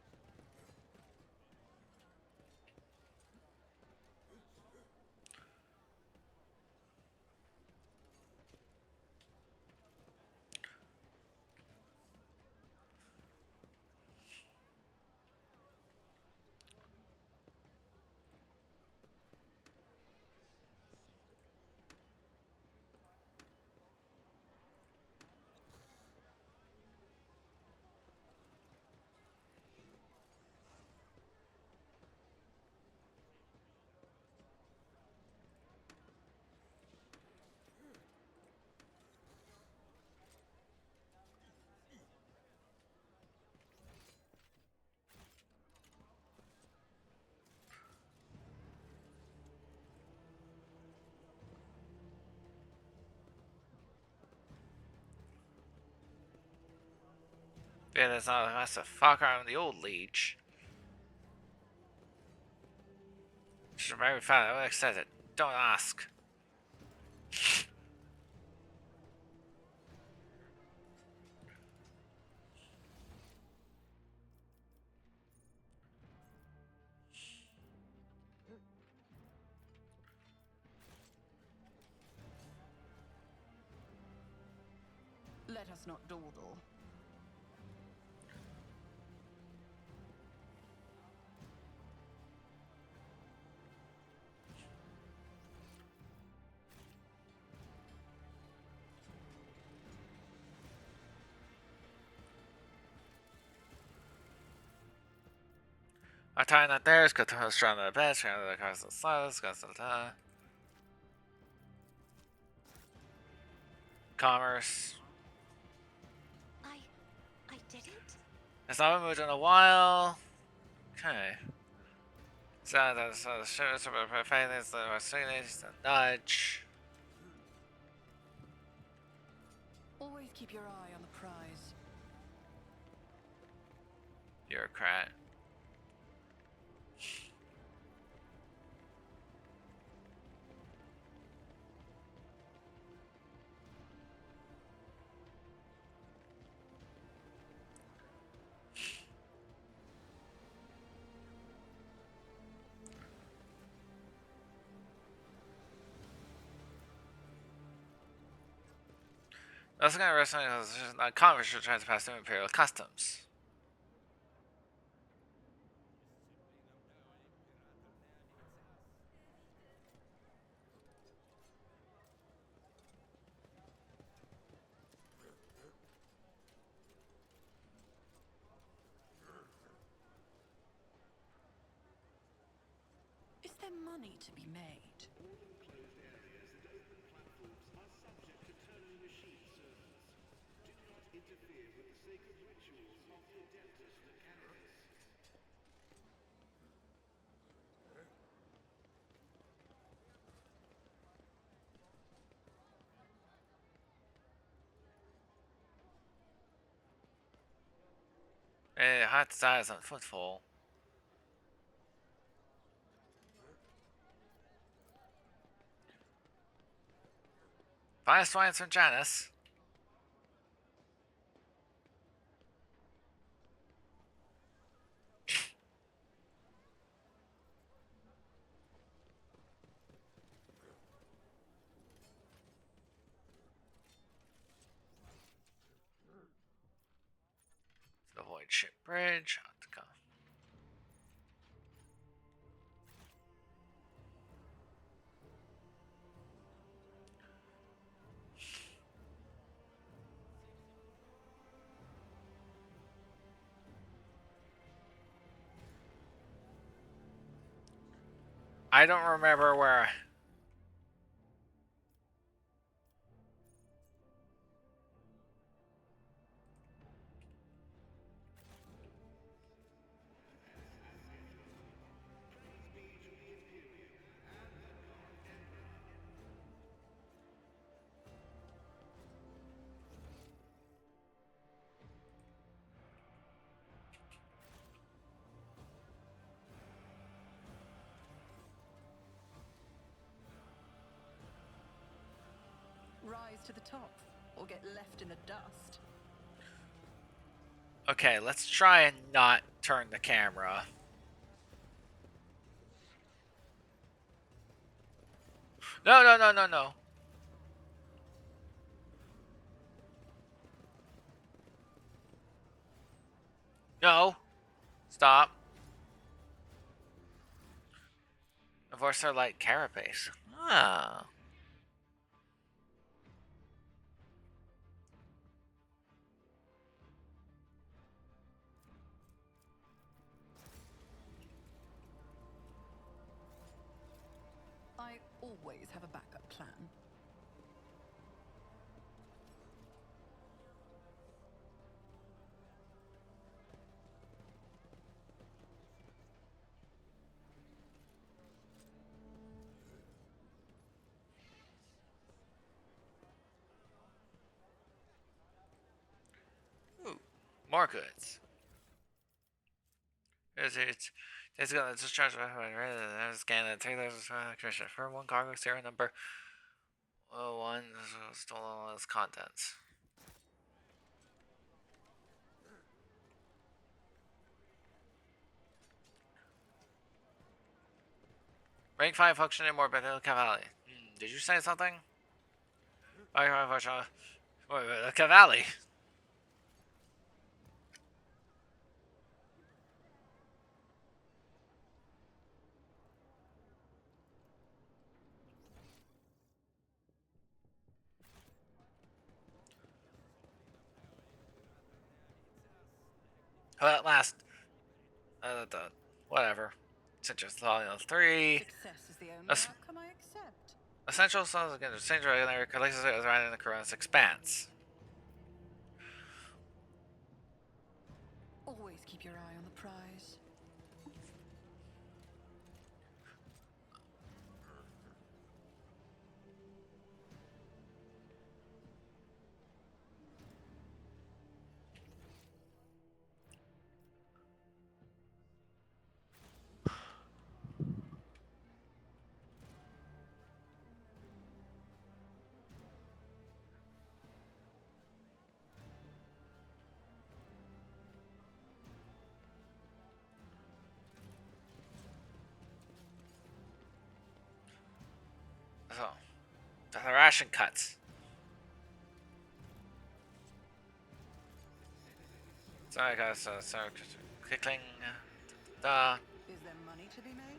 Yeah, that's not a massive fucker. I'm the old leech. She's very fun. I said it. Don't ask. Let us not dawdle. Our time not there is good to host around the best, around the cars of the slows, commerce. I didn't? It's not been moved in a while. Okay. So that's the shivers of the faiths, the Mercedes, the nudge. Always keep your eye on the prize. Bureaucrat. That's gonna rest on Congress should try to pass through Imperial customs. Is there money to be made? Hot desires on Footfall. Finest wines from Janus. Avoid ship bridge. On to go. I don't remember where. Rise to the top, or get left in the dust. Okay, let's try and not turn the camera. No, no, no, no, no. No. Stop. Of course, they're like carapace. Ah. I always have a backup plan. Ooh, more goods. It's gonna discharge rather than scan and take those commission for one cargo serial number 1 stolen all its contents. Rank 5 functioning more better Cavalli. Did you say something? Rank 5 functioning more better Cavalli. Well, at last, whatever. Citrus Volume 3. Success is the only Es- outcome I accept. Essential songs against exchange regular collections is right in the Koronus Expanse. Always keep your eye on the prize. So, the ration cuts. Sorry guys, sorry, clicking. Is there money to be made?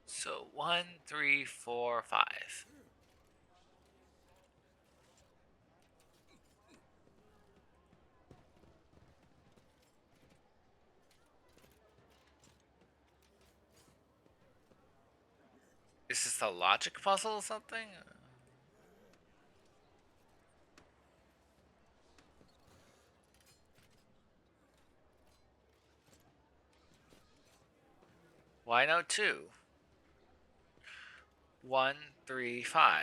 So 1, 3, 4, 5. Is this a logic puzzle or something? Why no 2? 1, 3, 5.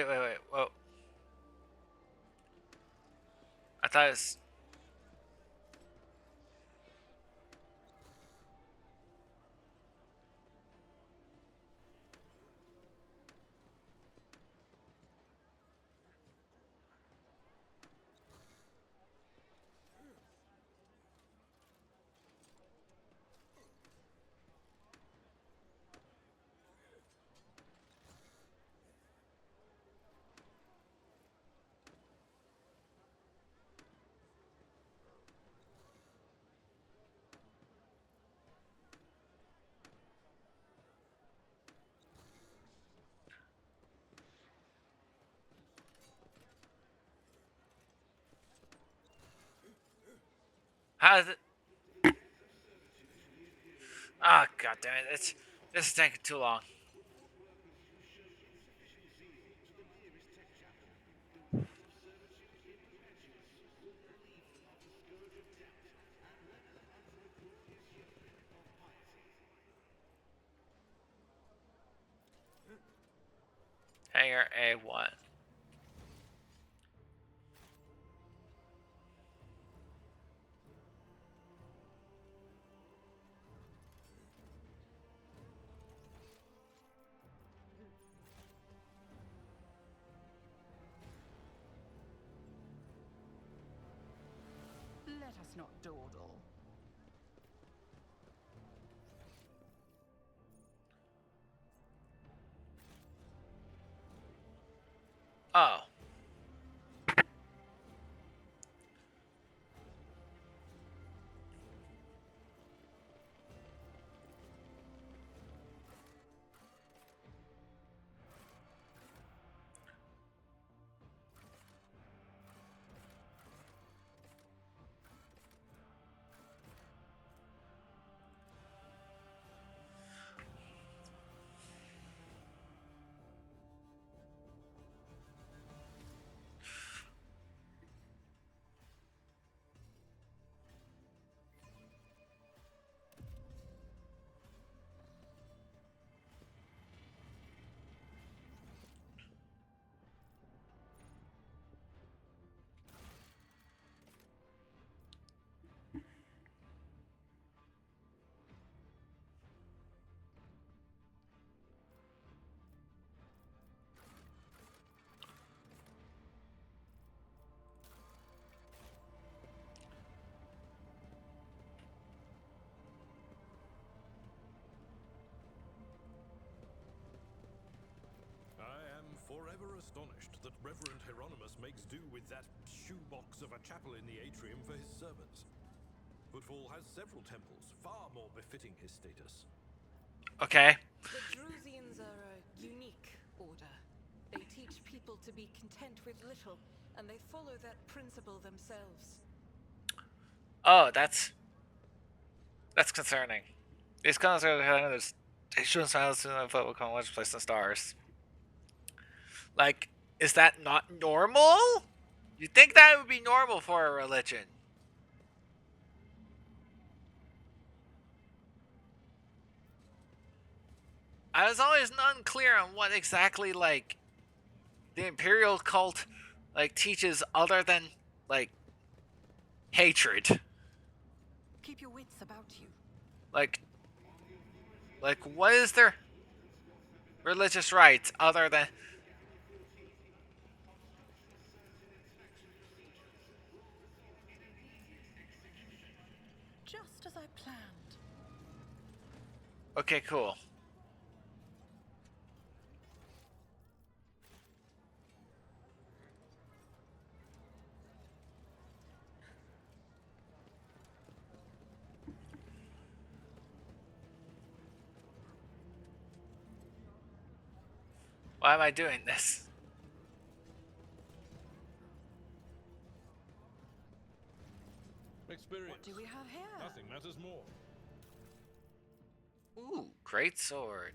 Wait. Whoa. I thought it's. How is it? Ah, oh, god damn it! This is taking too long. Hangar A1. Let us not dawdle. Oh. I am forever astonished that Reverend Hieronymus makes do with that shoebox of a chapel in the atrium for his servants. Footfall has several temples, far more befitting his status. Okay. The Drusians are a unique order. They teach people to be content with little, and they follow that principle themselves. Oh, that's concerning. These colors are kind of they shouldn't silence in the foot will come which place in stars. Like, is that not normal? You'd think that would be normal for a religion. I was always unclear on what exactly like the imperial cult like teaches other than like hatred. Keep your wits about you. Like what is their religious rites other than Just as I planned. okay, cool. Why am I doing this? Experience. What do we have here? Nothing matters more. Ooh, great sword.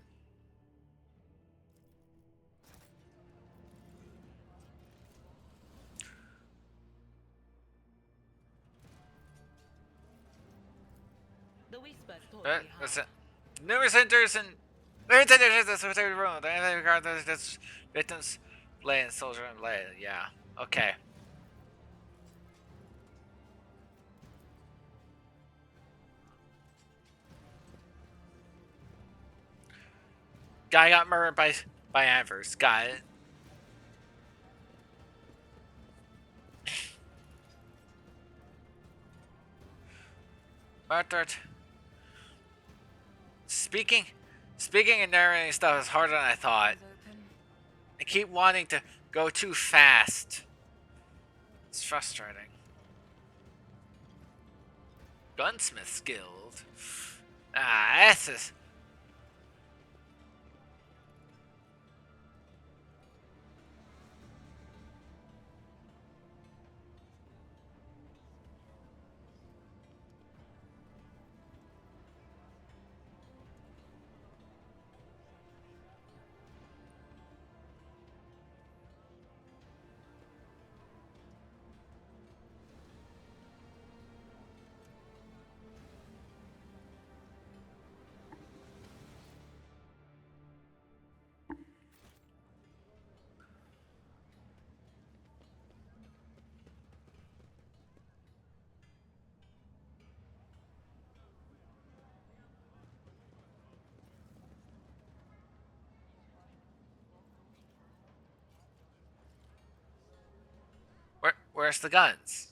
The whisper told me how. Listen. Numerous centers and numerous centers in the cemetery room. The regard those victims Blade and soldier and blade. Yeah. Okay. Guy got murdered by Anvers. Got it. Murdered. Speaking and narrating stuff is harder than I thought. I keep wanting to go too fast. It's frustrating. Gunsmith Guild. Ah, this is. Where's the guns?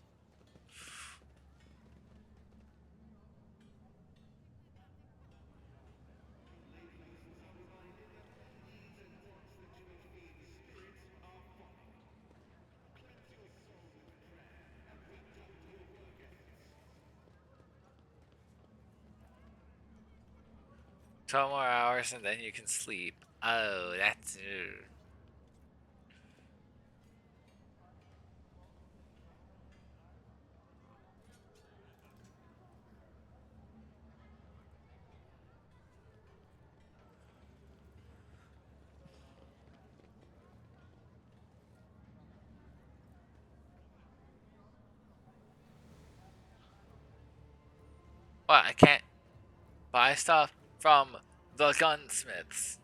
Twelve more hours and then you can sleep. Oh, that's. What? I can't buy stuff from the gunsmiths.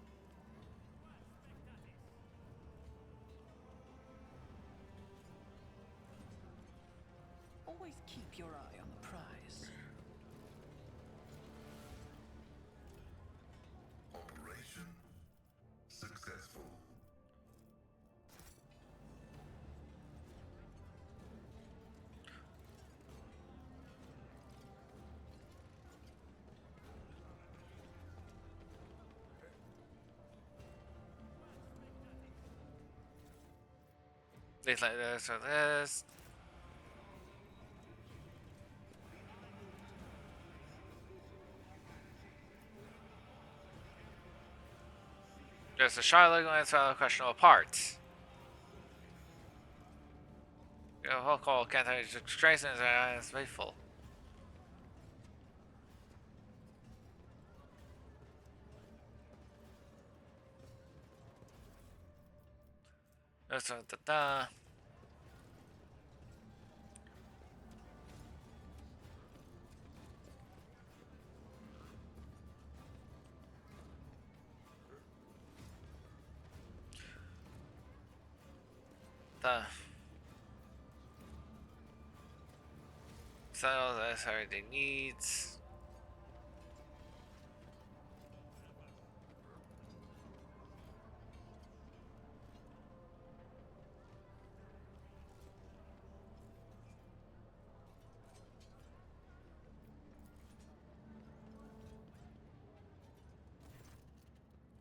Always keep your eye on the prize. Operation successful. Things like this or this. There's a Charlotte and some questionable parts. The whole call can't strengthen is faithful. That's da. So that's everything needs.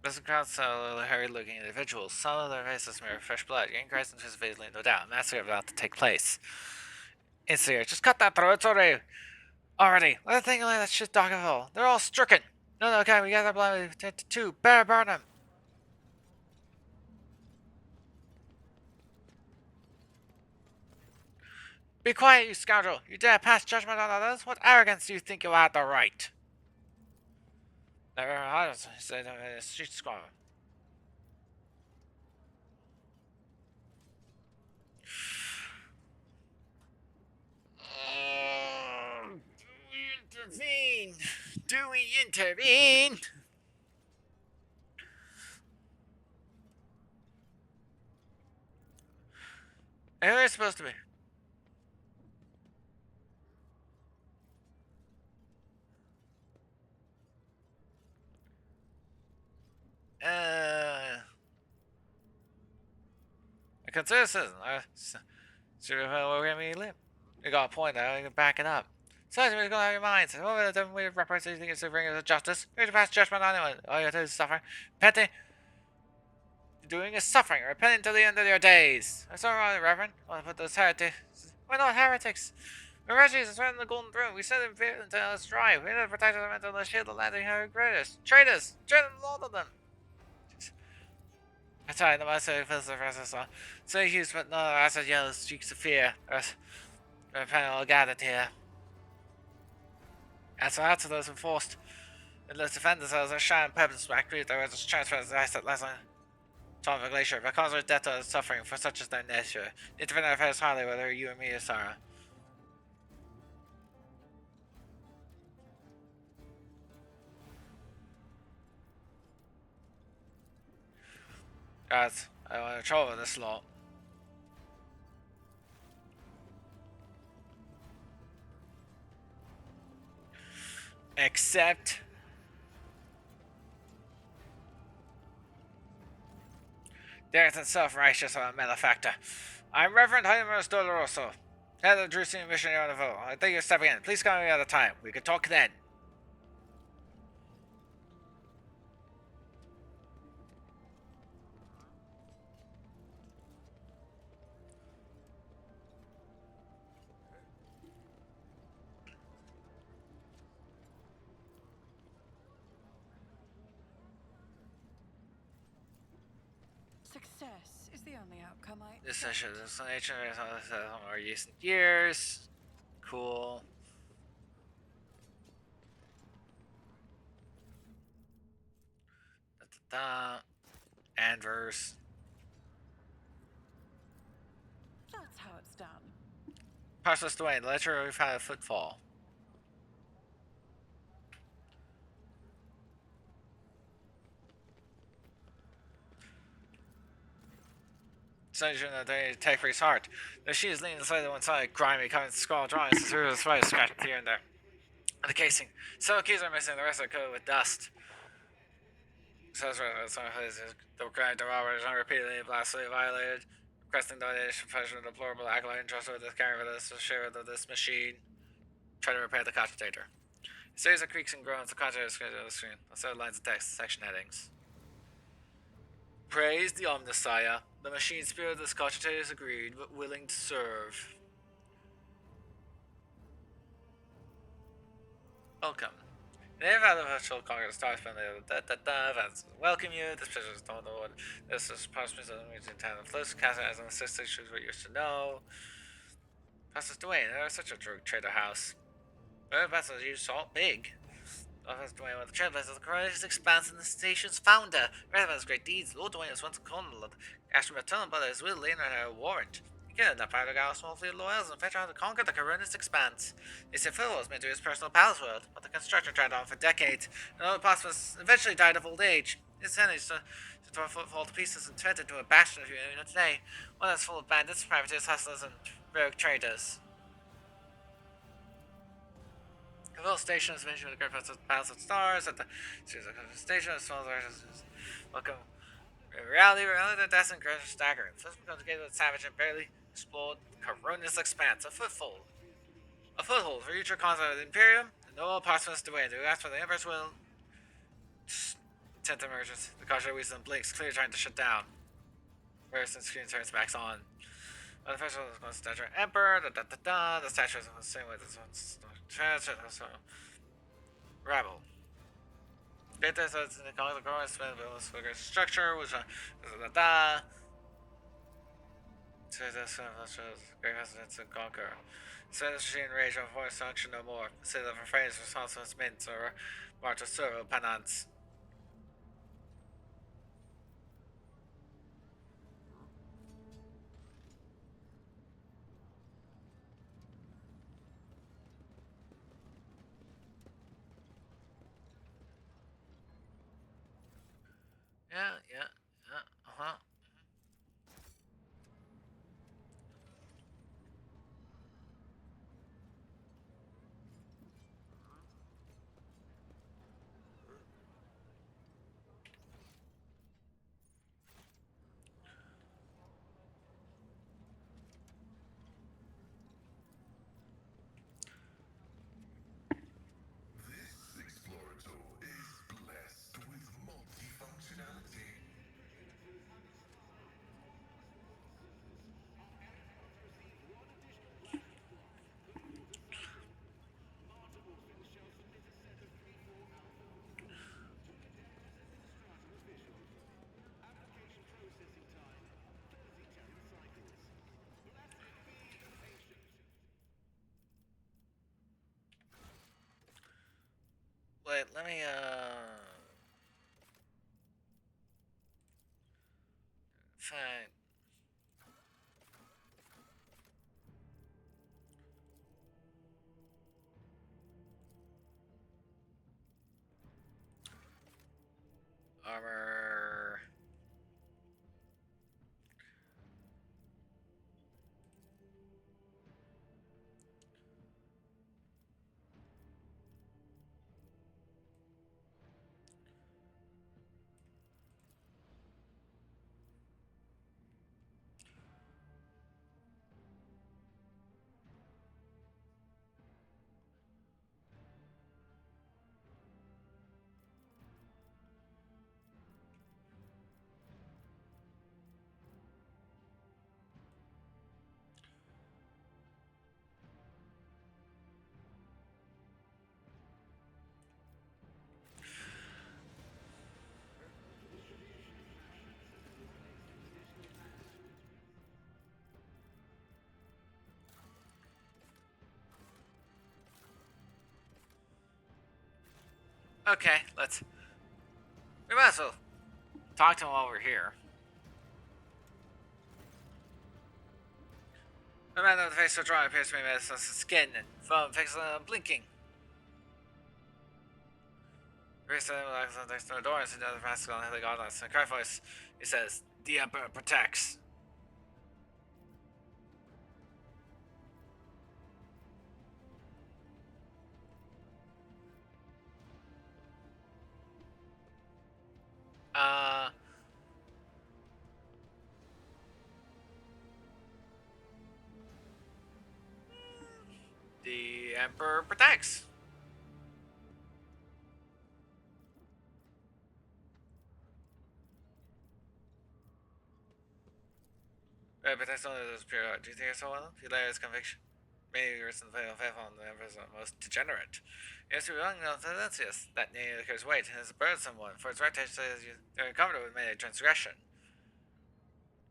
Doesn't crowd so hairy-looking individuals. Some of their faces mirror fresh blood. Getting Christ into his face, no doubt. Massacre about to take place. Ensara, just cut that throat already. Let the thing like that shit Dogville. They're all stricken. No, okay, we got that blind two. Better burn them. Be quiet, you scoundrel. You dare pass judgment on others? What arrogance do you think you had the right? Never heard of said a street squad. Do we intervene? Who are you supposed to be? A considered citizen. Sure, we're gonna be lit. You got a point there. You can back it up. Sergeant, we're gonna have your minds. What will the different way of representing you to bring us justice? Who's to pass judgment on anyone? All you have to do is suffer. Repenting. Doing is suffering. Repenting to the end of your days. That's all right, Reverend. I want to put those heretics. We're not heretics. We're Regis is right in the golden throne. We set them fit until us drive. We need to protect them until the shield of landing her greatest. Traitors! Traitors, all of them! I tell you, the most of the rest of us. So huge, but no, as a yellow streaks of fear. We're all gathered here. And so out to those enforced. And let's defend themselves and shine purpose to create their just transfer the asset less than top of a glacier. Because of death or suffering for such as their nature. Need to defend our affairs highly, whether you or me or Sarah. Guys, I want to control over this lot. Except there isn't self-righteous or a malefactor. I'm Reverend Heimer's Doloroso, head of the Drusian Missionary on the vote. I think you're stepping in. Please call me at a time. We can talk then. Success is the only outcome I. This session is nature of our recent years. Cool. Anvers. That's how it's done. Process Dwayne, the letter we found a Footfall. Surgeon that they take for his heart. The sheet is leaning slightly to one side, grimy, covered in scrawled drawings, through his face, scratched here and there. The casing. Several keys are missing, the rest are covered with dust. Says the crime to Robert is repeatedly blasphemy violated, requesting donation for pleasure deplorable acolyte entrusted with the care of this share of this machine. Try to repair the cogitator. A series of creaks and groans, the cogitator is on the screen. A set of lines of text, section headings. Praise the Omnissiah. The machine spirit of this cogitator is agreed, but willing to serve. Welcome. In the event of virtual Congress starts from the events. Welcome you. This picture is don't know what this is possibly the region town of Fliss. Castle as an assistant shows what you should know. Pastor Dwayne, there's such a drug trader house. Where vessels you saw big. Pastor Dwayne, one of the trailblazers of the Koronus Expanse and the station's founder. Rather than his great deeds, Lord Dwayne was once a colonel of the Astrometron, but his will later had a warrant. He killed that part of a small fleet of loyals and fetched out to conquer the Koronus Expanse. They said Phil was meant to his personal palace world, but the construction dragged on for decades, and all the was eventually died of old age. His managed to tore Footfall to pieces and turned it into a bastion of you know today. One that's full of bandits, privateers, hustlers, and rogue traders. The little station is mentioned with the great Palace of Stars at the station of small welcome. In reality, the deaths and grudge are staggering. First becomes a with savage and barely explored Koronus Expanse, a foothold. A foothold for future conquest of the Imperium, and no possible to win. To ask for the Emperor's will. Tent emerges. The Kajra wisdom blinks, clearly trying to shut down. Whereas the screen turns back on. The first one is going to statue Emperor, the statue is the same way this one's Rebel. Get this as in the Koronus structure, which so this great residence of conquer. So this machine rage of voice function no more. Say that for phrase responsible as mints or march of servo penance. Yeah, uh-huh. wait, let me, find... Armor... Okay, let's... We might as well talk to him while we're here. The man of the face so dry appears to be made of skin and foam pixel blinking. Priest next to the door and see the mask on the godless. In a cry voice, he says, "The Emperor protects." The Emperor protects. Protects only those pure. Do you think it's so well? He laid his conviction. Many years in the faith on the Emperor's most degenerate. Yes, we belong to Valencius. That name occurs weight and is a burdensome one, for its reputation says you're covered with many transgression.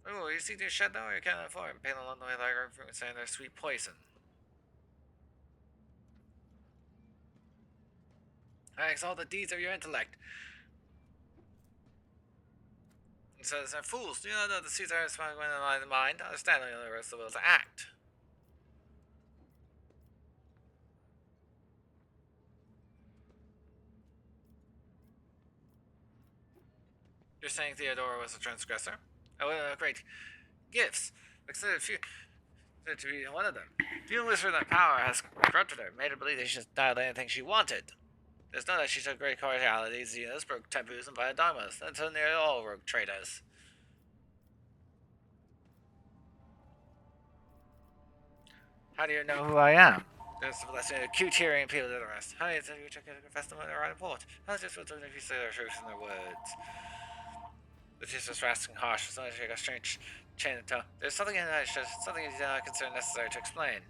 Ooh, you see to shed now, or you cannot afford. Pain along the way like our fruit saying they're sweet poison. I exalt the deeds of your intellect. He says they're fools. Do you not know the seeds are smoking when in the mind? Understand only the rest of the will to act. You're saying Theodora was a transgressor? Oh, great gifts. Consider few to be one of them. Few whisper that power has corrupted her, made her believe that she just dialed anything she wanted. There's no that she took great cordiality, Xenos, broke taboos, and violated dogmas. That's so nearly all rogue traitors. How do you know who I am? There's less acute hearing appeal to the rest. How is it you check to confess them in the right report? How is it supposed to if you say their truth in their words? The teacher was fast and harsh. It's not like a strange chain of tone. There's something in that, something you do not consider necessary to explain.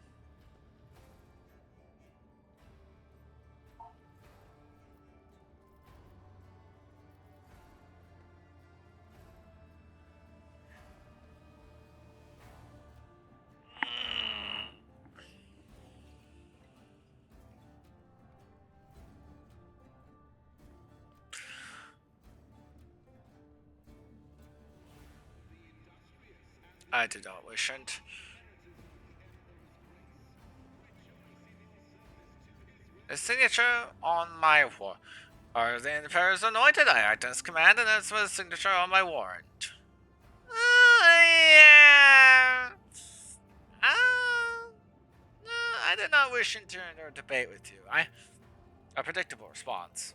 I do not wish it. A signature on my war. Are the Emperor's anointed? I act as command, and that's a signature on my warrant. Yeah. I did not wish to enter a debate with you. A predictable response.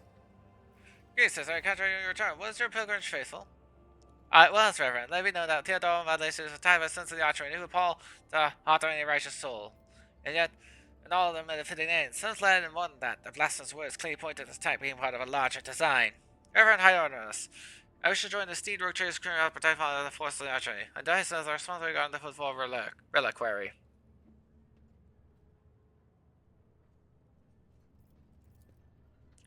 Greece says, I can't your return. Was your pilgrimage faithful? Well, Reverend, let me know that Theodore Vadlace is a type of sense of the archery, who Paul, the author of any righteous soul. And yet, in all of them are fitting names. Sounds led and more than that. The blasphemous words clearly point to this type being part of a larger design. Reverend Hieronymus, I wish to join the Steed Rogue Traders crew and protect the force of the archery. And Dice says our responsible regarding the Footfall reliquary.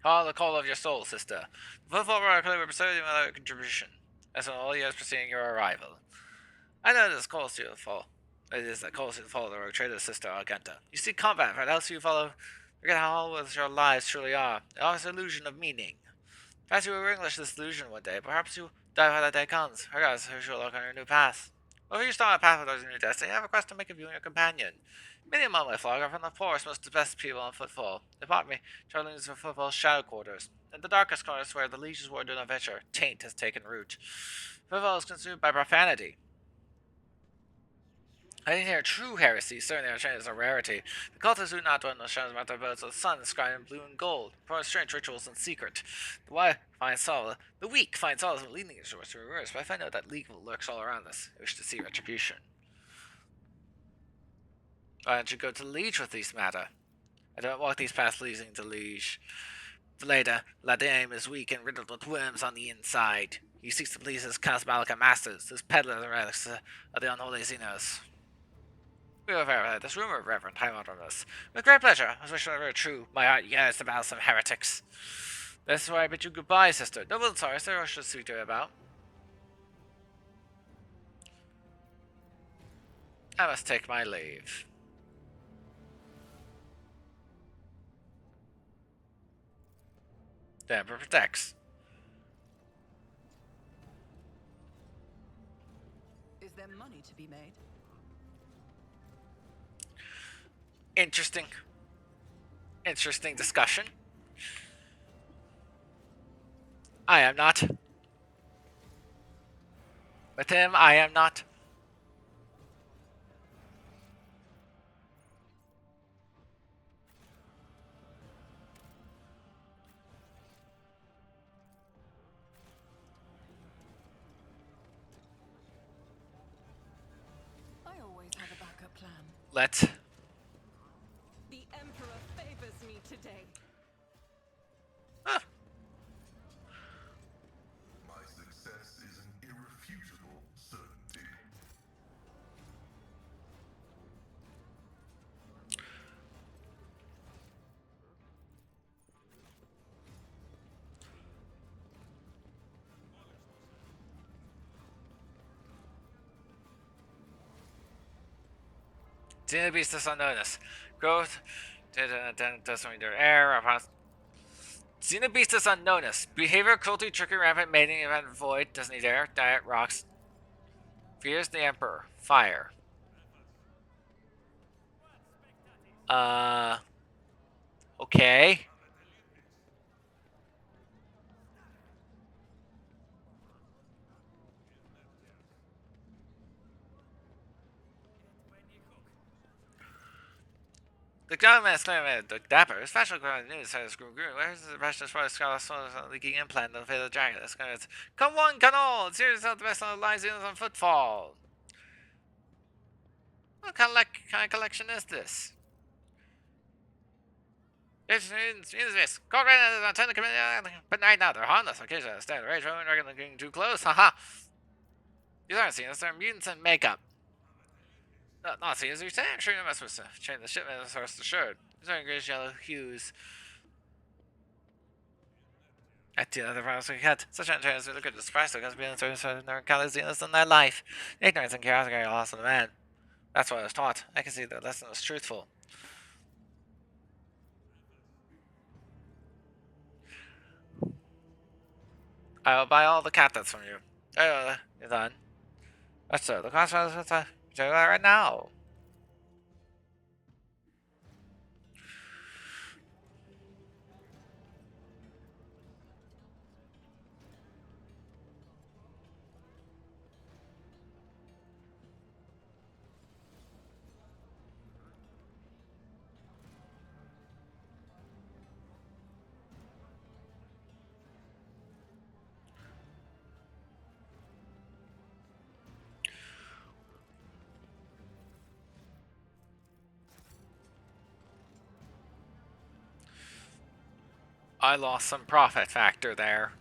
Call the call of your soul, sister. The Footfall reliquary will preserve you without contribution. As in all years preceding your arrival. I know this calls to the fall. It is that calls to the fall of the Rogue Trader's sister Argenta. You seek combat, but else you follow Forget how hollow your lives truly are. It offers an illusion of meaning. Perhaps you will relinquish this illusion one day. Perhaps you die before that day comes. Regardless, here's your luck on your new path. Well, if you start on a path towards your new destiny, I have a quest to make of you and your companion. Many among my flock are from the poorest, most best people on Footfall. They brought me traveling to Footfall's shadow quarters. In the darkest corners where the lieges ward an adventure, taint has taken root. Footfall is consumed by profanity. I didn't hear true heresy, certainly our train is a rarity. The cultists do not dwell in the shadows about their boats of the sun, sky in blue and gold, perform strange rituals in secret. The weak find solace in leading towards to reverse, but I find out that evil lurks all around us. I wish to see retribution. Why don't you go to Liege with these matter? I don't walk these paths leading to Liege. Later, Ladame is weak and riddled with worms on the inside. He seeks to please his Casbalica masters, his peddlers and relics of the unholy Xenos. We will verify this rumor of Reverend High Moderness. With great pleasure. I wish it were true. My heart yearns to battle some heretics. This is where I bid you goodbye, sister. No one sorry, sir. I should speak to you about. I must take my leave. The Emperor protects. Is there money to be made? Interesting discussion. I am not. With him, I am not. I always have a backup plan. Let's. The Emperor favors me today. Huh. My success is an irrefutable certainty. Xenobeast unnoticed. Growth. Doesn't their air. Xenobeast is unnoticed. Behavior, cruelty, trickery, rampant, mating, event, void. Doesn't need air. Diet, rocks. Fears the Emperor. Fire. Okay. The government is claiming the Dapper. Special ground news says Gru. Where's the precious forest scholar leaking implant of the dragon? It's going to come one, come all. Series of the best on the lines on Footfall. What kind of collection is this? It's this. Call right now, attend the committee. But right now, they're harmless. Occasionally, I stand rage. I reckon they're getting too close. Haha. These aren't scenes. They're mutants in makeup. Not scenes. You're saying? I'm sure you're not supposed to change the shipment as far as assured. These are grayish yellow hues. At the other problems we had, such entertainers look at the surprise because being certain their encounters in their life. Ignorance and curiosity are lost in the man. That's what I was taught. I can see the lesson was truthful. I will buy all the captains from you. You're done. That's so. The cost of do that right now. I lost some profit factor there.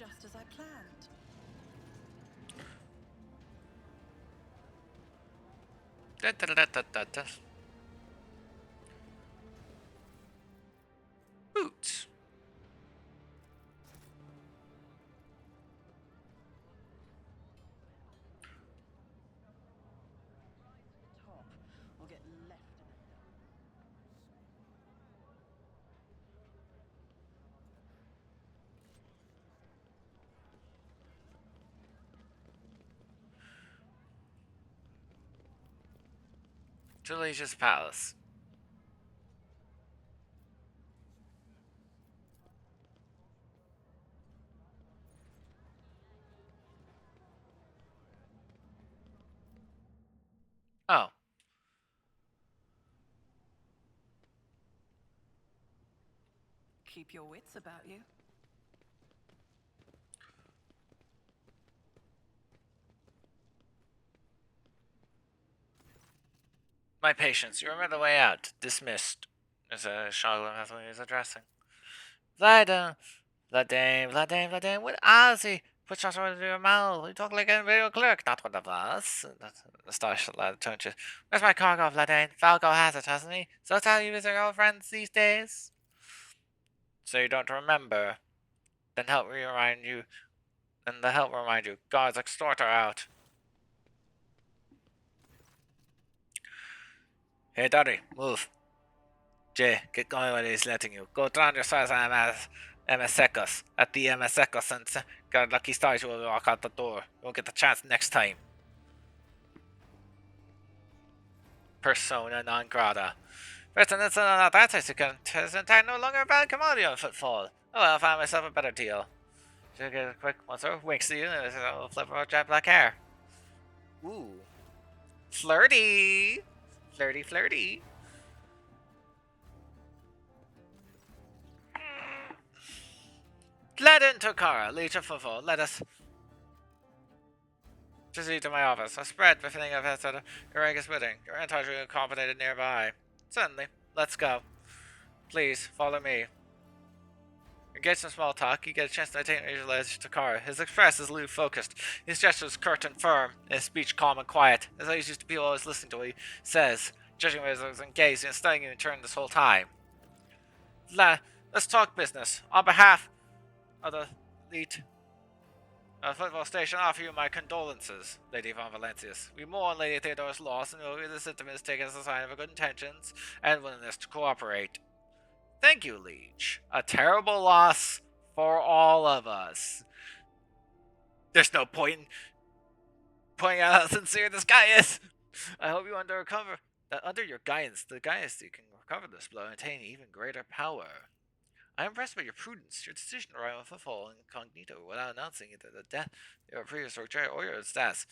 just as I planned. Da, da, da, da, da, da. Boots. Top or get left in a Delicious Palace. Oh. Keep your wits about you. My patience, you remember the way out. Dismissed. There's a Charlotte Hathaway is addressing. Vlada, Vladame, what is he? Put your sword into your mouth. You talk like a video clerk, not one of us. The starship lad turned to. Where's my cargo, Vladane? Falco has it, hasn't he? So tell you with your girlfriends these days? So you don't remember? Then help me remind you. Then the help remind you. Guards extort her out. Hey, Daddy, move. Jay, get going when he's letting you. Go drown yourselves on MSECOS. At the MSECOS and got a lucky stars you will walk out the door. You won't get the chance next time. Persona non grata. First, and it's not that I no longer valid commodity on Footfall. Oh well, I found myself a better deal. Should get a quick once over, winks to you, and a flip of jet black hair. Ooh. Flirty! Flirty, flirty. Glad into Kara, Leech of Footfall. Let us proceed to my office. A spread befitting of Hester Uragus wedding. Your entourage will be accommodated nearby. Certainly. Let's go. Please, follow me. Engage some small talk, you get a chance to attain visualize to Kara. His express is aloof focused. His gestures curt and firm, his speech calm and quiet. As I used to be always listening to what he says, judging whether I was engaged and studying in turn this whole time. Let's talk business. On behalf of the elite Football Station, I offer you my condolences, Lady Von Valencius. We mourn Lady Theodora's loss and know this sentiment is taken as a sign of her good intentions and willingness to cooperate. Thank you, Leech. A terrible loss for all of us. There's no point in pointing out how sincere this guy is. I hope you recover that under your guidance, the dynasty can recover this blow and attain even greater power. I am impressed by your prudence. Your decision to ride on Footfall incognito without announcing either the death of your previous Roger or your stats.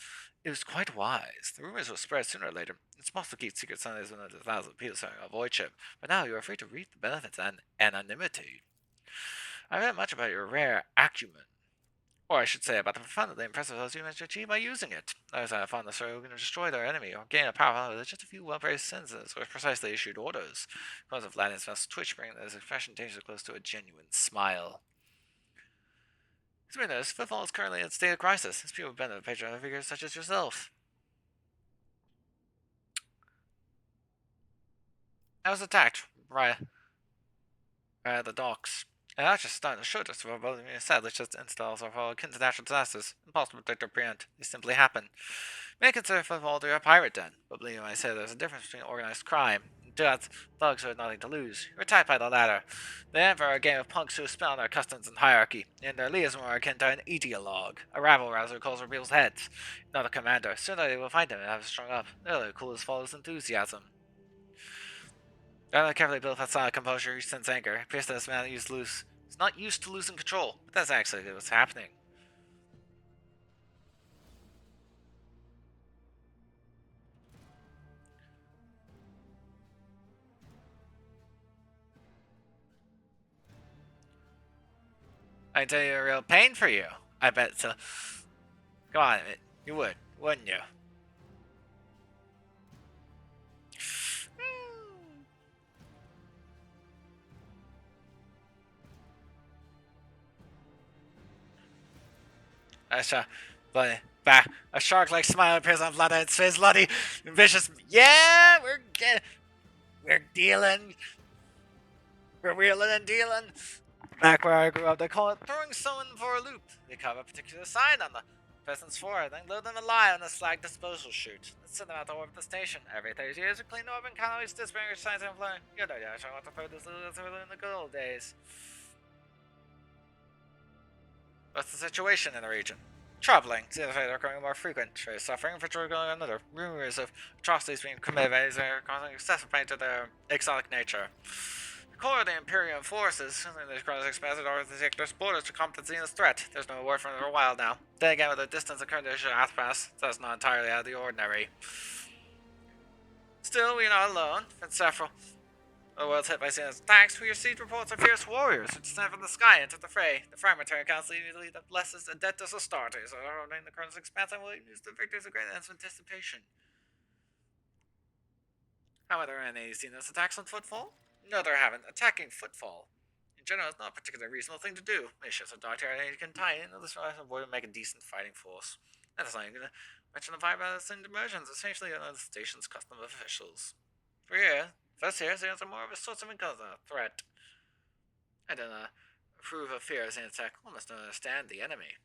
It was quite wise. The rumors will spread sooner or later. It's possible to keep secret Sundays when there's thousands of people starting to avoid ship, but now you are free to reap the benefits and anonymity. I read much about your rare acumen. Or I should say about the profoundly impressive results you managed to achieve by using it. I found the story who can destroy their enemy or gain a power with just a few well-praised sentences or precisely issued orders. Because of Vladim's fast twitch, bringing his expression dangerously close to a genuine smile. As we noticed, Footfall is currently in a state of crisis. His people benefit patriotic figures such as yourself. I was attacked by the docks. And I just started to show us for both of you said, let's just installs are for akin to natural disasters. Impossible to predict or preempt. They simply happen. May consider Footfall to be a pirate den, but believe me when I say there's a difference between organized crime and thugs who have nothing to lose. You're attacked by the latter. The Emperor are a game of punks who spit on their customs and hierarchy, and their leaders are more akin to an ideologue, a rabble-rouser who calls for people's heads. Not a commander. Soon they will find him and have strung up. They're the coolest follows enthusiasm. Rather carefully built facade of composure, he sense anger. It appears that this man is loose. He's not used to losing control, but that's actually what's happening. I tell you a real pain for you. I bet so. Come on, you would, wouldn't you? Bloody. Bah. A shark-like smile appears on Vladine's face. Bloody, vicious. Yeah, we're dealing. We're wheeling and dealing. Back where I grew up, they call it throwing someone for a loop. They carve a particular sign on the person's forehead, then load them alive on a slag disposal chute. Let's send them out to orbit the station. Every 30 years, we clean them up and calories disappearing signs and flying. You know, yeah, I want to throw this in the good old days. What's the situation in the region? Troubling. The other are becoming more frequent. Trade suffering for going on another. Rumors of atrocities being committed by these are causing excessive pain to their exotic nature. The core of the Imperium forces, the Koronus Expanse or the sector's borders to compensate this threat. There's no word from them for a while now. Then again, with the distance occurring to Athpas, that's not entirely out of the ordinary. Still, we are not alone. And several the world's hit by Xenos attacks, we received reports of fierce warriors who descend from the sky into the fray. The Fragmentary Council immediately that blesses Adeptus Astartes, ordering the Koronus Expanse and will use the victors of great anticipation. How are there any Xenos attacks on Footfall? No, there haven't. Attacking Footfall, in general, is not a particularly reasonable thing to do. Missions of Doctor and can tie in, this would make a decent fighting force. That is not even going to mention the vibe of the immersions, essentially the station's custom officials. First here, Xenos are more of a source of income than a threat. I don't approve of fear as an attack. One must understand the enemy.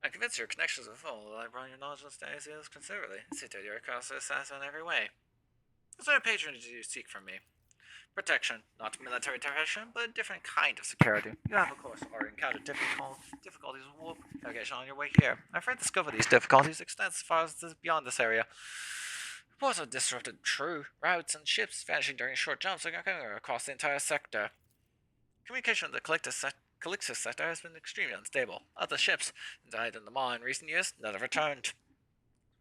I'm convinced your connections with Footfall will broaden your knowledge of Xenos considerably. See to your cause assassin in every way. What sort of patronage do you seek from me? Protection, not military intervention, but a different kind of security. You have, of course, already encountered difficulties with warp navigation on your way here. I've heard the scope of these difficulties extends as far as beyond this area. Reports of disrupted true routes and ships vanishing during short jumps across the entire sector. Communication with the Calixtus sector has been extremely unstable. Other ships died in the Maw in recent years, none have returned.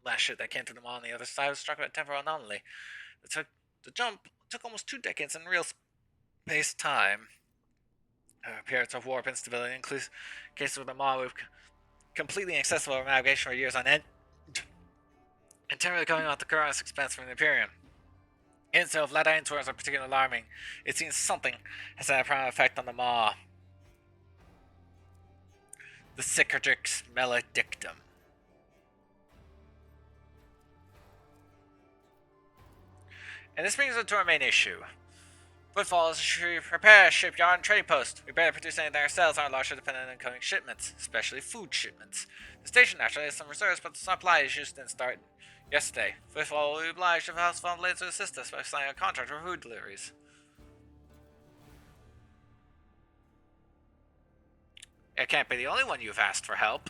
Last ship that came to the Maw on the other side was struck by a temporal anomaly. The jump took almost 2 decades in real space-time. Periods of warp instability includes cases with the Maw with completely inaccessible navigation for years on end, and temporarily going off the Koronus Expanse from the Imperium. Instead of Vladine's words are particularly alarming. It seems something has had a profound effect on the Maw. The Cicatrix Maledictum. And this brings us to our main issue. Footfall is to prepare a shipyard and trading post. We barely produce anything ourselves and are largely dependent on incoming shipments, especially food shipments. The station naturally has some reserves, but the supply issues didn't start yesterday. Footfall will be obliged if House Fund later to assist us by signing a contract for food deliveries. It can't be the only one you've asked for help.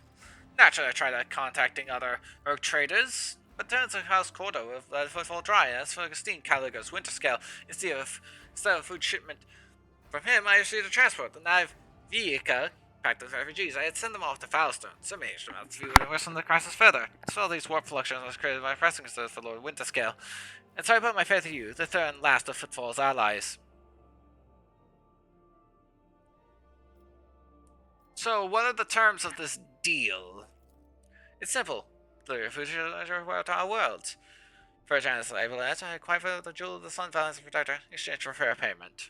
Naturally, I tried contacting other Merc traders, but turns out House Cordo have let Footfall dry, and as for Augustine Caligo's winter scale, instead of food shipment from him, I received a transport, the Nav Vica, packed with refugees. I had sent them off to Falstone. Some aged amounts to worsen the crisis further. So all these warp fluctuations was created by pressing concerns for Lord Winterscale. And so I put my faith in you, the third and last of Footfall's allies. So, what are the terms of this deal? It's simple. Deliver food to our worlds. For a chance I will answer, I acquire the Jewel of the Sun Balance and Protector in exchange for fair payment.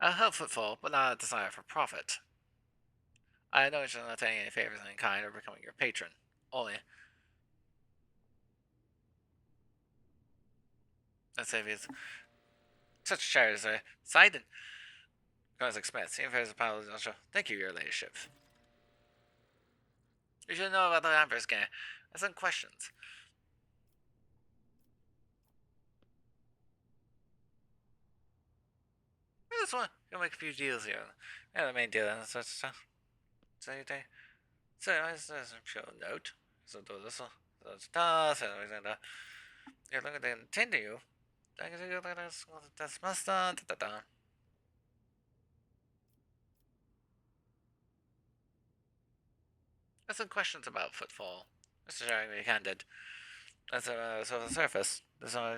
I'll help Footfall, but not a desire for profit. I know you're not taking any favors in kind or becoming your patron. Only. Let's say if it's such a charity as a Sidon. Koronus Expanse, even if there's a pile of show. Thank you, your ladyship. You should know about the Embarks gang. I have some questions. I just want to make a few deals here. Yeah, the main deal and such stuff. So I just show a note. So do this one. So it's tough, and you're looking to intend you. That's must done. There's some questions about Footfall. Mr. Sharing be candid. That's so the surface. There's no.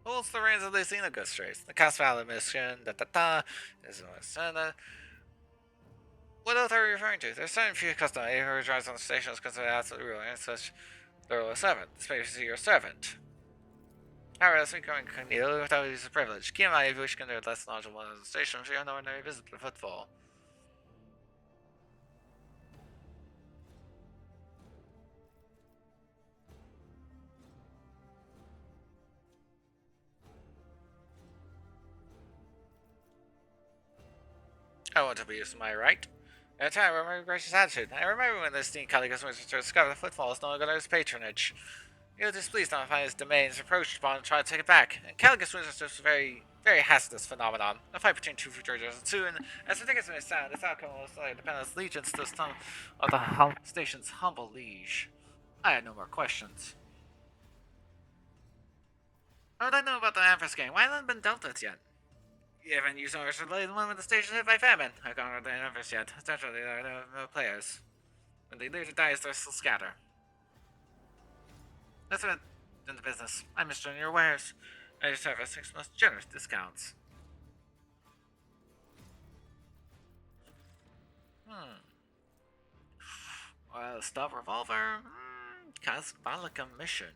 Holds the reins of the Xenoghost race. The Cast Valor mission. Is What else are you referring to? There's certain few custom who drives on the stations considered absolutely real, and such the servant, especially your servant. However, as we go incognito without use of privilege. Keep in mind if you wish to consider less knowledgeable on the station, you have no ordinary visit to the Footfall. I want to be used to my right. At a time, I remember your gracious attitude. I remember when the esteemed Caligus was to discover the Footfall is no longer his patronage. He was displeased not to find his domains approached upon and tried to take it back. And Caligus was just a very, very hazardous phenomenon. A fight between two future ensued, and as ridiculous as it may sound, its outcome will depend on its allegiance to the stone of the station's humble liege. I had no more questions. What would I know about the Amphras gang? Why hasn't it been dealt with yet? You haven't used orders to lay the moment the station hit by famine. I've gone over the Amphras yet. Essentially, there are no players. When they leave to die, they still scatter. That's what in the business. I'm Mr. Your wares. I just have 6 most generous discounts. Well, stop revolver. Casbalica mission.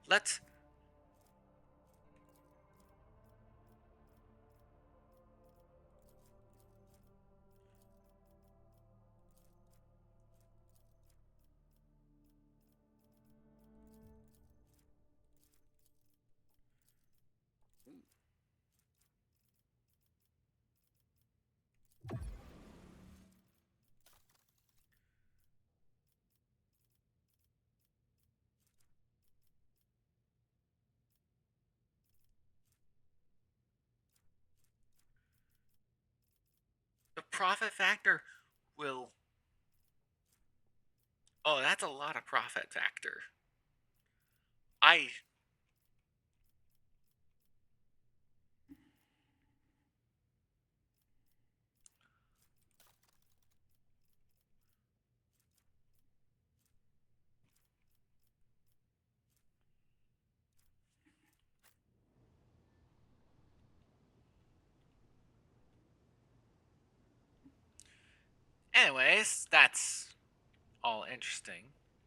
Let's. The profit factor will. Oh, that's a lot of profit factor. Anyways, that's all interesting,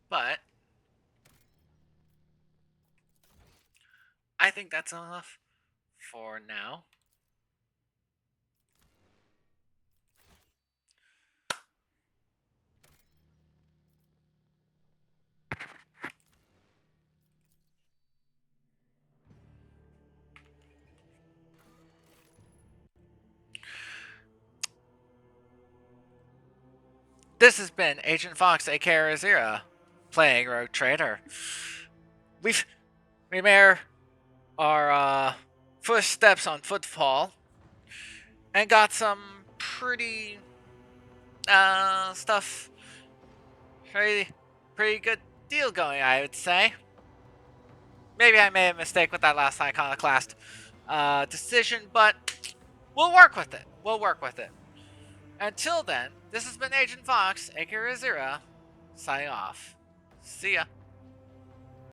but I think that's enough for now. This has been Agent Fox, aka Raziera, playing Rogue Trader. We made our first steps on Footfall and got some pretty stuff, pretty good deal going, I would say. Maybe I made a mistake with that last Iconoclast decision, but we'll work with it. We'll work with it. Until then, this has been Agent Fox, aka Raziera, signing off. See ya.